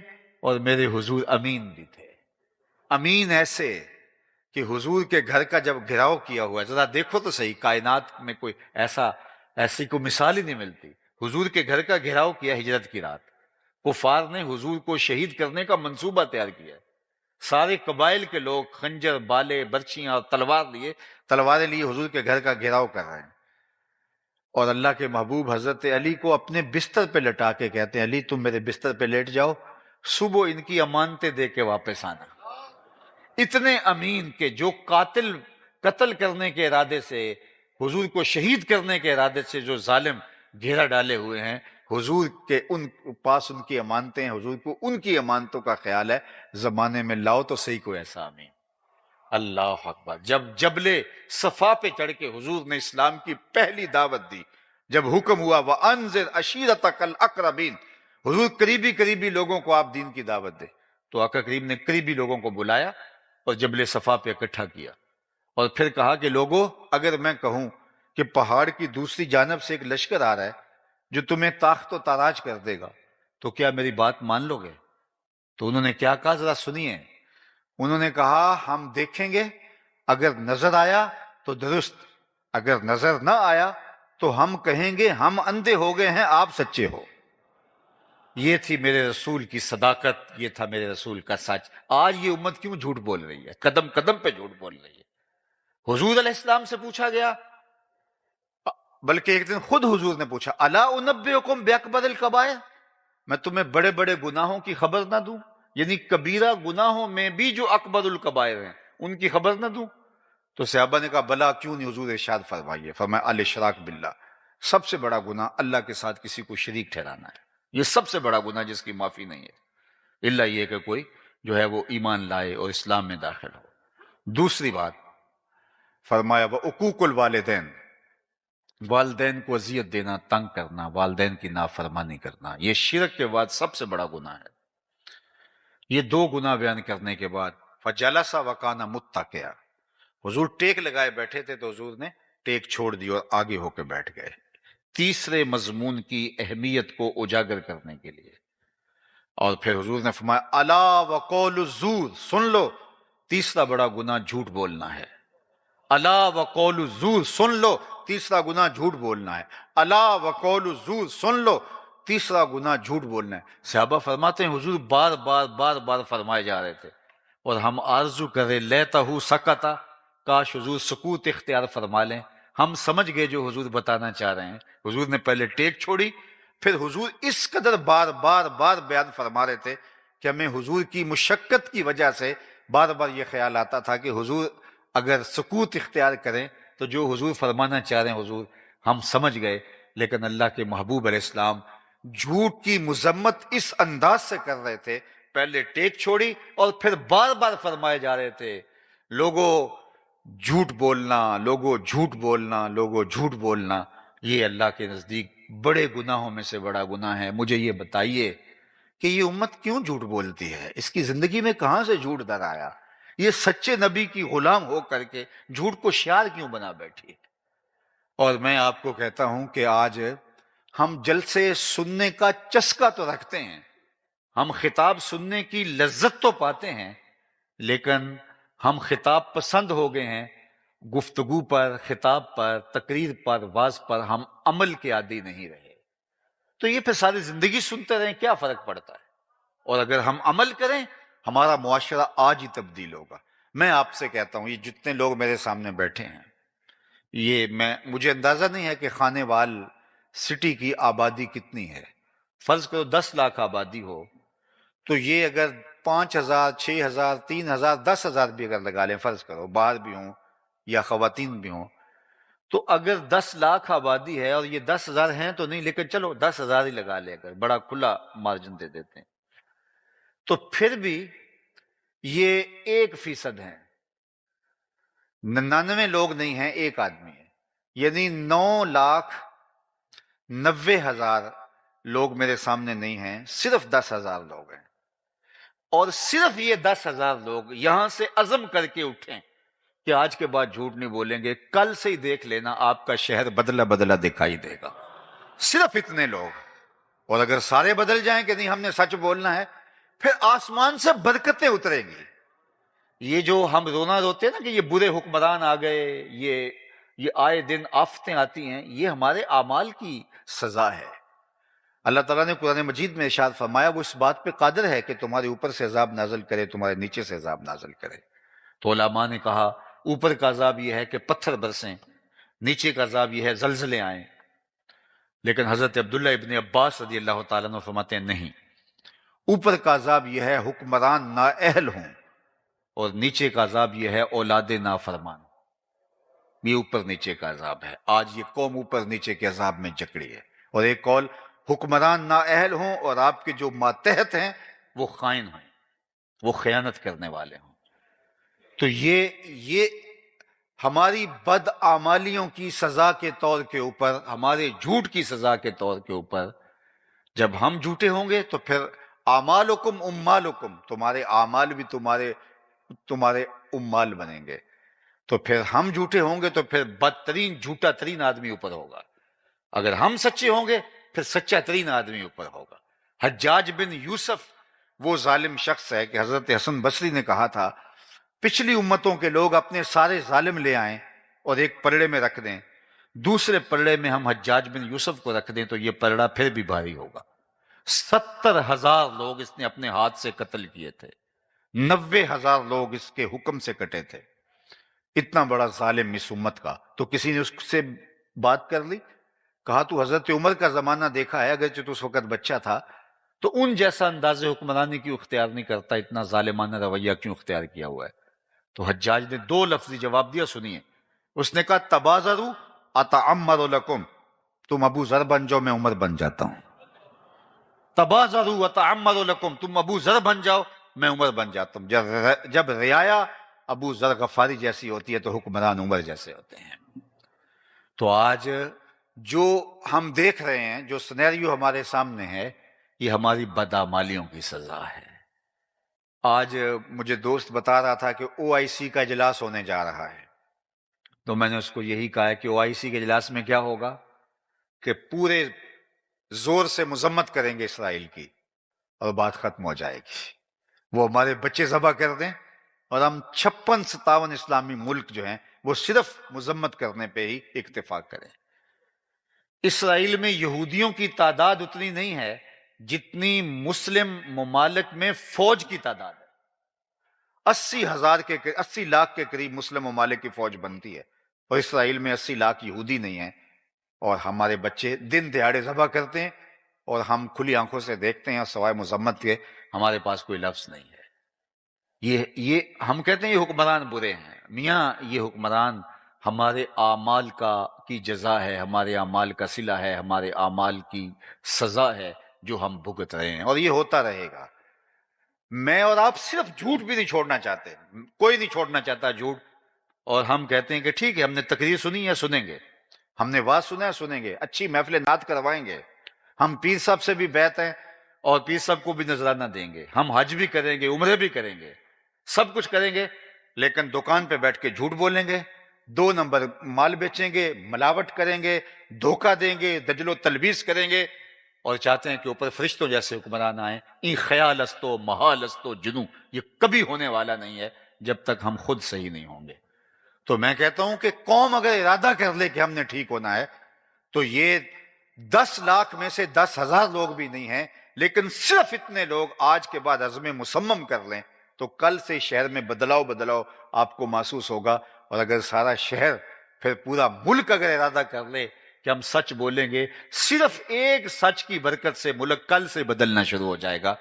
اور میرے حضور امین بھی تھے. امین ایسے کہ حضور کے گھر کا جب گھراؤ کیا ہوا ہے، ذرا دیکھو تو صحیح، کائنات میں کوئی ایسی کوئی مثال ہی نہیں ملتی. حضور کے گھر کا گھراؤ کیا ہجرت کی رات. کفار نے حضور کو شہید کرنے کا منصوبہ تیار کیا. سارے قبائل کے لوگ خنجر، بالے، برچیاں اور تلواریں لیے حضور کے گھر کا گھیراؤ کر رہے ہیں. اور اللہ کے محبوب حضرت علی کو اپنے بستر پہ لٹا کے کہتے ہیں علی تم میرے بستر پہ لیٹ جاؤ، صبح ان کی امانتیں دے کے واپس آنا. اتنے امین کہ جو قتل کرنے کے ارادے سے، حضور کو شہید کرنے کے ارادے سے جو ظالم گھیرا ڈالے ہوئے ہیں، حضور کے ان پاس ان کی امانتیں ہیں، حضور کو ان کی امانتوں کا خیال ہے. زمانے میں لاؤ تو صحیح کوئی ایسا امین. اللہ اکبر. جب جبل صفا پہ چڑھ کے حضور نے اسلام کی پہلی دعوت دی، جب حکم ہوا وَأَنذِرْ عَشِيرَتَكَ الْأَقْرَبِينَ، حضور قریبی لوگوں کو آپ دین کی دعوت دے. تو آقا کریم نے قریبی لوگوں کو بلایا اور جبل صفا پہ اکٹھا کیا، اور پھر کہا کہ لوگوں اگر میں کہوں کہ پہاڑ کی دوسری جانب سے ایک لشکر آ رہا ہے جو تمہیں تاخت و تاراج کر دے گا تو کیا میری بات مان لو گے؟ تو انہوں نے کیا کہا ذرا سنیے. انہوں نے کہا ہم دیکھیں گے، اگر نظر آیا تو درست، اگر نظر نہ آیا تو ہم کہیں گے ہم اندھے ہو گئے ہیں، آپ سچے ہو. یہ تھی میرے رسول کی صداقت، یہ تھا میرے رسول کا سچ. آج یہ امت کیوں جھوٹ بول رہی ہے؟ قدم قدم پہ جھوٹ بول رہی ہے. حضور علیہ السلام سے پوچھا گیا، بلکہ ایک دن خود حضور نے پوچھا الا انبئکم باکبر الکبائر، میں تمہیں بڑے بڑے گناہوں کی خبر نہ دوں؟ یعنی کبیرہ گناہوں میں بھی جو اکبر الکبائر ہیں ان کی خبر نہ دوں؟ تو صحابہ نے کہا بلا کیوں نہیں حضور، ارشاد فرمائیے. فرمایا الاشراک باللہ، سب سے بڑا گناہ اللہ کے ساتھ کسی کو شریک ٹھہرانا ہے. یہ سب سے بڑا گناہ جس کی معافی نہیں ہے، الا یہ کہ کوئی جو ہے وہ ایمان لائے اور اسلام میں داخل ہو. دوسری بات فرمایا وعقوق الوالدین، والدین کو اذیت دینا، تنگ کرنا، والدین کی نافرمانی کرنا، یہ شرک کے بعد سب سے بڑا گناہ ہے. یہ دو گناہ بیان کرنے کے بعد فجلس وکان متکئا، حضور ٹیک لگائے بیٹھے تھے تو حضور نے ٹیک چھوڑ دی اور آگے ہو کے بیٹھ گئے. تیسرے مضمون کی اہمیت کو اجاگر کرنے کے لیے. اور پھر حضور نے فرمایا الا وقول الزور، سن لو تیسرا بڑا گناہ جھوٹ بولنا ہے. الا وقول الزور، سن لو تیسرا گناہ جھوٹ بولنا ہے. الا وقول الزور، سن لو تیسرا گناہ جھوٹ بولنا ہے. صحابہ فرماتے ہیں حضور بار بار فرمائے جا رہے تھے اور ہم آرزو کرے لیتہ سکتا، کاش حضور سکوت اختیار فرما لیں. ہم سمجھ گئے جو حضور بتانا چاہ رہے ہیں. حضور نے پہلے ٹیک چھوڑی، پھر حضور اس قدر بار بار بار بیان فرما رہے تھے کہ ہمیں حضور کی مشقت کی وجہ سے بار بار یہ خیال آتا تھا کہ حضور اگر سکوت اختیار کریں تو جو حضور فرمانا چاہ رہے ہیں حضور ہم سمجھ گئے، لیکن اللہ کے محبوب علیہ السلام جھوٹ کی مذمت اس انداز سے کر رہے تھے، پہلے ٹیک چھوڑی اور پھر بار بار فرمائے جا رہے تھے لوگوں جھوٹ بولنا، لوگوں جھوٹ بولنا، لوگوں جھوٹ بولنا، یہ اللہ کے نزدیک بڑے گناہوں میں سے بڑا گناہ ہے۔ مجھے یہ بتائیے کہ یہ امت کیوں جھوٹ بولتی ہے؟ اس کی زندگی میں کہاں سے جھوٹ در آیا؟ یہ سچے نبی کی غلام ہو کر کے جھوٹ کو شعار کیوں بنا بیٹھی؟ اور میں آپ کو کہتا ہوں کہ آج ہم جلسے سننے کا چسکا تو رکھتے ہیں، ہم خطاب سننے کی لذت تو پاتے ہیں، لیکن ہم خطاب پسند ہو گئے ہیں، گفتگو پر، خطاب پر، تقریر پر، واعظ پر ہم عمل کے عادی نہیں رہے۔ تو یہ پھر ساری زندگی سنتے رہیں، کیا فرق پڑتا ہے؟ اور اگر ہم عمل کریں ہمارا معاشرہ آج ہی تبدیل ہوگا۔ میں آپ سے کہتا ہوں، یہ جتنے لوگ میرے سامنے بیٹھے ہیں، یہ مجھے اندازہ نہیں ہے کہ خانے وال سٹی کی آبادی کتنی ہے۔ فرض کرو 10 لاکھ آبادی ہو تو یہ اگر 5,000 6,000 3,000 10,000 بھی اگر لگا لیں، فرض کرو باہر بھی ہوں یا خواتین بھی ہوں، تو اگر 10 لاکھ آبادی ہے اور یہ 10,000 ہیں تو نہیں، لیکن چلو 10,000 ہی لگا لے، اگر بڑا کھلا مارجن دے دیتے ہیں، تو پھر بھی یہ 1% ہیں، 99 لوگ نہیں ہیں، ایک آدمی ہے، یعنی 9,90,000 لوگ میرے سامنے نہیں ہیں، صرف 10,000 لوگ ہیں۔ اور صرف یہ 10,000 لوگ یہاں سے عزم کر کے اٹھیں کہ آج کے بعد جھوٹ نہیں بولیں گے، کل سے ہی دیکھ لینا آپ کا شہر بدلا بدلا دکھائی دے گا۔ صرف اتنے لوگ، اور اگر سارے بدل جائیں کہ نہیں ہم نے سچ بولنا ہے، پھر آسمان سے برکتیں اتریں گی۔ یہ جو ہم رونا روتے ہیں نا کہ یہ برے حکمران آ گئے، یہ آئے دن آفتیں آتی ہیں، یہ ہمارے اعمال کی سزا ہے۔ اللہ تعالیٰ نے قرآن مجید میں ارشاد فرمایا وہ اس بات پہ قادر ہے کہ تمہارے اوپر سے عذاب نازل کرے، تمہارے نیچے سے عذاب نازل کرے۔ تو علماء نے کہا اوپر کا عذاب یہ ہے کہ پتھر برسیں، نیچے کا عذاب یہ ہے زلزلے آئیں، لیکن حضرت عبداللہ ابن عباس رضی اللہ تعالیٰ عنہ فرماتے ہیں نہیں، اوپر کا عذاب یہ ہے حکمران نااہل ہوں، اور نیچے کا عذاب یہ ہے اولاد نافرمان۔ یہ اوپر نیچے کا عذاب ہے۔ آج یہ قوم اوپر نیچے کے عذاب میں جکڑی ہے۔ اور ایک قول حکمران نااہل ہوں اور آپ کے جو ماتحت ہیں وہ خائن ہوں، وہ خیانت کرنے والے ہوں۔ تو یہ ہماری بدعمالیوں کی سزا کے طور کے اوپر، ہمارے جھوٹ کی سزا کے طور کے اوپر، جب ہم جھوٹے ہوں گے تو پھر اعمالکم امالکم، تمہارے اعمال بھی تمہارے امال بنیں گے۔ تو پھر ہم جھوٹے ہوں گے تو پھر بدترین جھوٹا ترین آدمی اوپر ہوگا، اگر ہم سچے ہوں گے پھر سچا ترین آدمی اوپر ہوگا۔ حجاج بن یوسف وہ ظالم شخص ہے کہ حضرت حسن بصری نے کہا تھا پچھلی امتوں کے لوگ اپنے سارے ظالم لے آئیں اور ایک پلڑے میں رکھ دیں، دوسرے پلڑے میں ہم حجاج بن یوسف کو رکھ دیں تو یہ پلڑا پھر بھی بھاری ہوگا۔ 70,000 لوگ اس نے اپنے ہاتھ سے قتل کیے تھے، 90,000 لوگ اس کے حکم سے کٹے تھے۔ اتنا بڑا ظالم اس امت کا، تو کسی نے اس سے بات کر لی، کہا تو حضرت عمر کا زمانہ دیکھا ہے، اگرچہ تو اس وقت بچہ تھا، تو ان جیسا انداز حکمرانی کیوں اختیار نہیں کرتا، اتنا ظالمانہ رویہ کیوں اختیار کیا ہوا ہے؟ تو حجاج نے 2 لفظی جواب دیا، سنیے۔ اس نے کہا تبازروا اتعمر لکم، تم ابو ذر بن جاؤ میں عمر بن جاتا ہوں۔ تبازروا اتعمر لکم، تم ابو ذر بن جاؤ میں عمر بن جاتا ہوں۔ جب رعایا ابو ذر غفاری جیسی ہوتی ہے تو حکمران عمر جیسے ہوتے ہیں۔ تو آج جو ہم دیکھ رہے ہیں، جو سینیریو ہمارے سامنے ہے، یہ ہماری بدعمالیوں کی سزا ہے۔ آج مجھے دوست بتا رہا تھا کہ OIC کا اجلاس ہونے جا رہا ہے، تو میں نے اس کو یہی کہا ہے کہ OIC کے اجلاس میں کیا ہوگا کہ پورے زور سے مذمت کریں گے اسرائیل کی اور بات ختم ہو جائے گی۔ وہ ہمارے بچے ذبح کر دیں اور ہم 56-57 اسلامی ملک جو ہیں وہ صرف مذمت کرنے پہ ہی اتفاق کریں۔ اسرائیل میں یہودیوں کی تعداد اتنی نہیں ہے جتنی مسلم ممالک میں فوج کی تعداد ہے۔ 80 لاکھ کے قریب مسلم ممالک کی فوج بنتی ہے، اور اسرائیل میں 80 لاکھ یہودی نہیں ہیں، اور ہمارے بچے دن دہاڑے ذبح کرتے ہیں، اور ہم کھلی آنکھوں سے دیکھتے ہیں اور سوائے مذمت کے ہمارے پاس کوئی لفظ نہیں ہے. یہ ہم کہتے ہیں یہ حکمران برے ہیں. میاں یہ حکمران ہمارے اعمال کی جزا ہے، ہمارے اعمال کا صلہ ہے، ہمارے اعمال کی سزا ہے جو ہم بھگت رہے ہیں، اور یہ ہوتا رہے گا. میں اور آپ صرف جھوٹ بھی نہیں چھوڑنا چاہتے، کوئی نہیں چھوڑنا چاہتا جھوٹ. اور ہم کہتے ہیں کہ ٹھیک ہے، ہم نے تقریر سنی ہے سنیں گے، ہم نے واز سنا ہے سنیں گے، اچھی محفل نعت کروائیں گے، ہم پیر صاحب سے بھی بیعت ہیں اور پیر صاحب کو بھی نذرانہ دیں گے، ہم حج بھی کریں گے، عمرے بھی کریں گے، سب کچھ کریں گے، لیکن دکان پہ بیٹھ کے جھوٹ بولیں گے، 2 نمبر مال بیچیں گے، ملاوٹ کریں گے، دھوکہ دیں گے، دجل و تلبیس کریں گے، اور چاہتے ہیں کہ اوپر فرشتوں جیسے حکمران آئیں. این خیال استو محال استو جنو، یہ کبھی ہونے والا نہیں ہے جب تک ہم خود صحیح نہیں ہوں گے. تو میں کہتا ہوں کہ قوم اگر ارادہ کر لے کہ ہم نے ٹھیک ہونا ہے تو یہ 10 لاکھ میں سے 10,000 لوگ بھی نہیں ہیں، لیکن صرف اتنے لوگ آج کے بعد عزم مصمم کر لیں تو کل سے شہر میں بدلاؤ آپ کو محسوس ہوگا. اور اگر سارا شہر پھر پورا ملک اگر ارادہ کر لے کہ ہم سچ بولیں گے، صرف ایک سچ کی برکت سے ملک کل سے بدلنا شروع ہو جائے گا.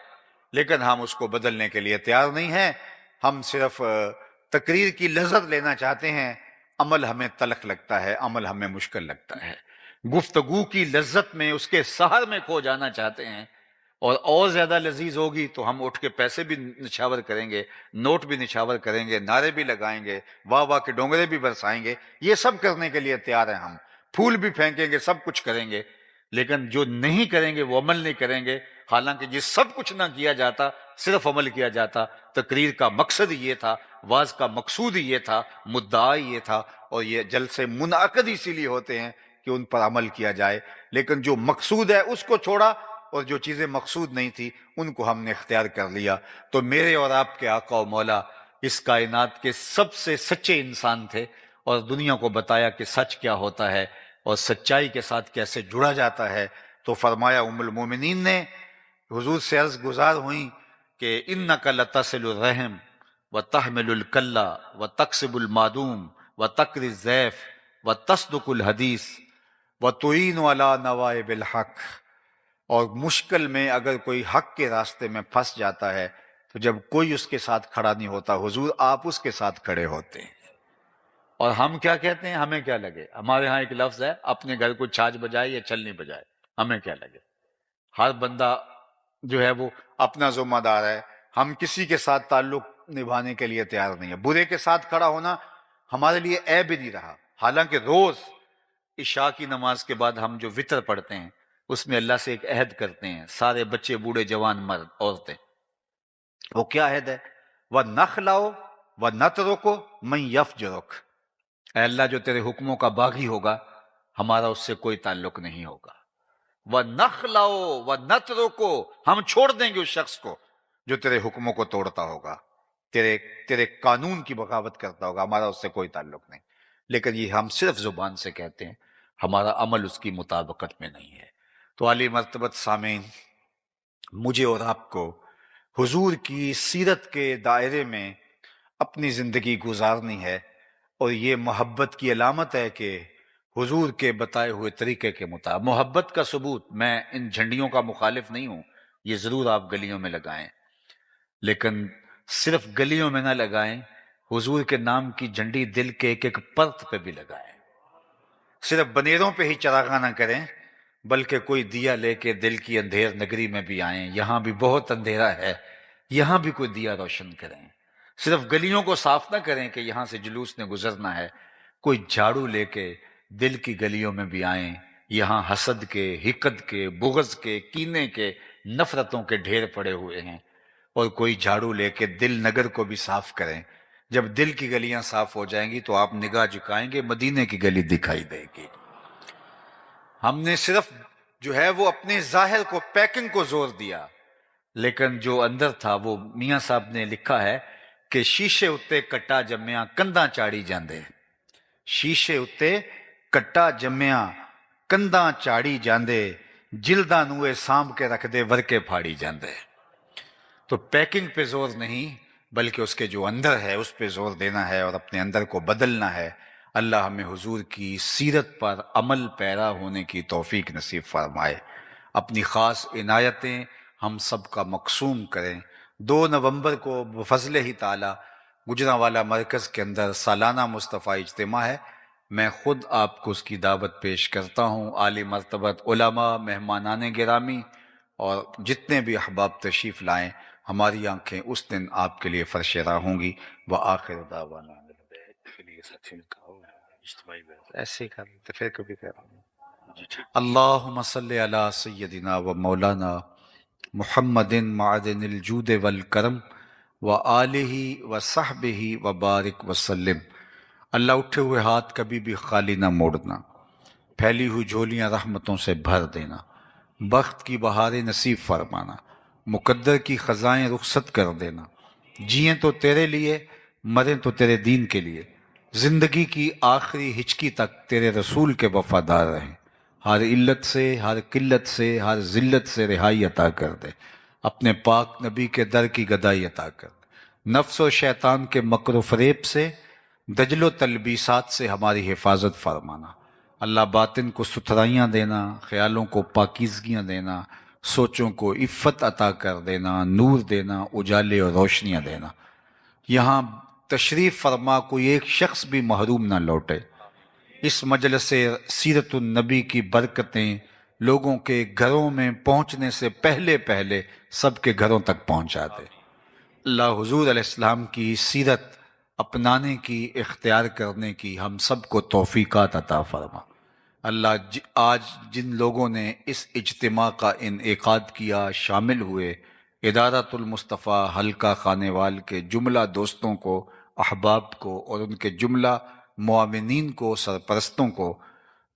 لیکن ہم اس کو بدلنے کے لیے تیار نہیں ہیں. ہم صرف تقریر کی لذت لینا چاہتے ہیں. عمل ہمیں تلخ لگتا ہے، عمل ہمیں مشکل لگتا ہے. گفتگو کی لذت میں اس کے سحر میں کھو جانا چاہتے ہیں، اور زیادہ لذیذ ہوگی تو ہم اٹھ کے پیسے بھی نچھاور کریں گے، نوٹ بھی نچھاور کریں گے، نعرے بھی لگائیں گے، واہ واہ کے ڈونگرے بھی برسائیں گے. یہ سب کرنے کے لیے تیار ہیں ہم، پھول بھی پھینکیں گے، سب کچھ کریں گے. لیکن جو نہیں کریں گے وہ عمل نہیں کریں گے. حالانکہ یہ سب کچھ نہ کیا جاتا، صرف عمل کیا جاتا. تقریر کا مقصد یہ تھا، واز کا مقصود یہ تھا، مدعا یہ تھا، اور یہ جلسے منعقد اسی لیے ہوتے ہیں کہ ان پر عمل کیا جائے. لیکن جو مقصود ہے اس کو چھوڑا، اور جو چیزیں مقصود نہیں تھی ان کو ہم نے اختیار کر لیا. تو میرے اور آپ کے آقا و مولا اس کائنات کے سب سے سچے انسان تھے، اور دنیا کو بتایا کہ سچ کیا ہوتا ہے اور سچائی کے ساتھ کیسے جڑا جاتا ہے. تو فرمایا ام المومنین نے حضور سے عرض گزار ہوئیں کہ انک لتصل الرحم وتحمل الکلہ وتکسب المعدوم وتقری الضیف وتصدق الحدیث وتعین علی نوائب الحق. اور مشکل میں اگر کوئی حق کے راستے میں پھنس جاتا ہے تو جب کوئی اس کے ساتھ کھڑا نہیں ہوتا، حضور آپ اس کے ساتھ کھڑے ہوتے ہیں. اور ہم کیا کہتے ہیں؟ ہمیں کیا لگے. ہمارے ہاں ایک لفظ ہے، اپنے گھر کو چھاج بجائے یا چھلنی بجائے، ہمیں کیا لگے. ہر بندہ جو ہے وہ اپنا ذمہ دار ہے. ہم کسی کے ساتھ تعلق نبھانے کے لیے تیار نہیں ہے. برے کے ساتھ کھڑا ہونا ہمارے لیے عیب ہی نہیں رہا. حالانکہ روز عشاء کی نماز کے بعد ہم جو وطر پڑھتے ہیں اس میں اللہ سے ایک عہد کرتے ہیں، سارے بچے بوڑھے جوان مرد عورتیں. وہ کیا عہد ہے؟ وَنَخْلَعُ وَنَتْرُكُ مَنْ يَفْجُرُكَ. اے اللہ جو تیرے حکموں کا باغی ہوگا ہمارا اس سے کوئی تعلق نہیں ہوگا. وَنَخْلَعُ وَنَتْرُكُ، ہم چھوڑ دیں گے اس شخص کو جو تیرے حکموں کو توڑتا ہوگا، تیرے قانون کی بغاوت کرتا ہوگا، ہمارا اس سے کوئی تعلق نہیں. لیکن یہ ہم صرف زبان سے کہتے ہیں، ہمارا عمل اس کی مطابقت میں نہیں ہے. تو عالی مرتبت سامعین، مجھے اور آپ کو حضور کی سیرت کے دائرے میں اپنی زندگی گزارنی ہے، اور یہ محبت کی علامت ہے کہ حضور کے بتائے ہوئے طریقے کے مطابق. محبت کا ثبوت، میں ان جھنڈیوں کا مخالف نہیں ہوں، یہ ضرور آپ گلیوں میں لگائیں، لیکن صرف گلیوں میں نہ لگائیں، حضور کے نام کی جھنڈی دل کے ایک ایک پرت پہ بھی لگائیں. صرف بنیروں پہ ہی چراغاں نہ کریں، بلکہ کوئی دیا لے کے دل کی اندھیر نگری میں بھی آئیں. یہاں بھی بہت اندھیرا ہے، یہاں بھی کوئی دیا روشن کریں. صرف گلیوں کو صاف نہ کریں کہ یہاں سے جلوس نے گزرنا ہے، کوئی جھاڑو لے کے دل کی گلیوں میں بھی آئیں. یہاں حسد کے، حقد کے، بغض کے، کینے کے، نفرتوں کے ڈھیر پڑے ہوئے ہیں، اور کوئی جھاڑو لے کے دل نگر کو بھی صاف کریں. جب دل کی گلیاں صاف ہو جائیں گی تو آپ نگاہ جھکائیں گے، مدینے کی گلی دکھائی دے گی. ہم نے صرف جو ہے وہ اپنے ظاہر کو، پیکنگ کو زور دیا، لیکن جو اندر تھا وہ میاں صاحب نے لکھا ہے کہ شیشے اتے کٹا جمیا کنداں چاڑی جاندے. شیشے اتے کٹا جمیا کنداں چاڑی جاندے، جلداں نوے سانب کے رکھ دے ورکے پھاڑی جاندے. تو پیکنگ پہ زور نہیں بلکہ اس کے جو اندر ہے اس پہ زور دینا ہے اور اپنے اندر کو بدلنا ہے. اللہ ہمیں حضور کی سیرت پر عمل پیرا ہونے کی توفیق نصیب فرمائے. اپنی خاص عنایتیں ہم سب کا مقسوم کریں۔ 2 نومبر کو بفضل ہی تعالی گجرانوالہ مرکز کے اندر سالانہ مصطفیٰ اجتماع ہے۔ میں خود آپ کو اس کی دعوت پیش کرتا ہوں۔ عالی مرتبت علماء، مہمانان گرامی اور جتنے بھی احباب تشریف لائیں، ہماری آنکھیں اس دن آپ کے لیے فرش راہ ہوں گی۔ وآخر دعوانا ایسے ہی کر لیتے پھر کبھی اللہم صلی علی سیدنا و مولانا محمد معدن الجود والکرم وآلہ وصحبہ وبارک وسلم۔ اللہ اٹھے ہوئے ہاتھ کبھی بھی خالی نہ موڑنا، پھیلی ہوئی جھولیاں رحمتوں سے بھر دینا، بخت کی بہاریں نصیب فرمانا، مقدر کی خزائیں رخصت کر دینا۔ جئیں تو تیرے لیے، مریں تو تیرے دین کے لیے، زندگی کی آخری ہچکی تک تیرے رسول کے وفادار رہیں۔ ہر علت سے، ہر قلت سے، ہر ذلت سے رہائی عطا کر دے، اپنے پاک نبی کے در کی گدائی عطا کر دے۔ نفس و شیطان کے مکر و فریب سے، دجل و تلبیسات سے ہماری حفاظت فرمانا۔ اللہ باطن کو ستھرائیاں دینا، خیالوں کو پاکیزگیاں دینا، سوچوں کو عفت عطا کر دینا، نور دینا، اجالے اور روشنیاں دینا۔ یہاں تشریف فرما کوئی ایک شخص بھی محروم نہ لوٹے۔ اس مجلس سیرت النبی کی برکتیں لوگوں کے گھروں میں پہنچنے سے پہلے پہلے سب کے گھروں تک پہنچا دے۔ اللہ حضور علیہ السلام کی سیرت اپنانے کی، اختیار کرنے کی ہم سب کو توفیقات عطا فرما۔ اللہ آج جن لوگوں نے اس اجتماع کا انعقاد کیا، شامل ہوئے، ادارۃ المصطفیٰ حلقہ خانیوال کے جملہ دوستوں کو، احباب کو اور ان کے جملہ معاونین کو، سرپرستوں کو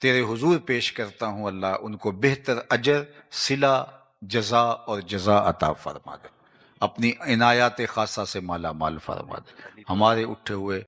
تیرے حضور پیش کرتا ہوں۔ اللہ ان کو بہتر اجر، صلہ، جزا اور جزا عطا فرما دے، اپنی عنایات خاصہ سے مالا مال فرما دے۔ ہمارے اٹھے ہوئے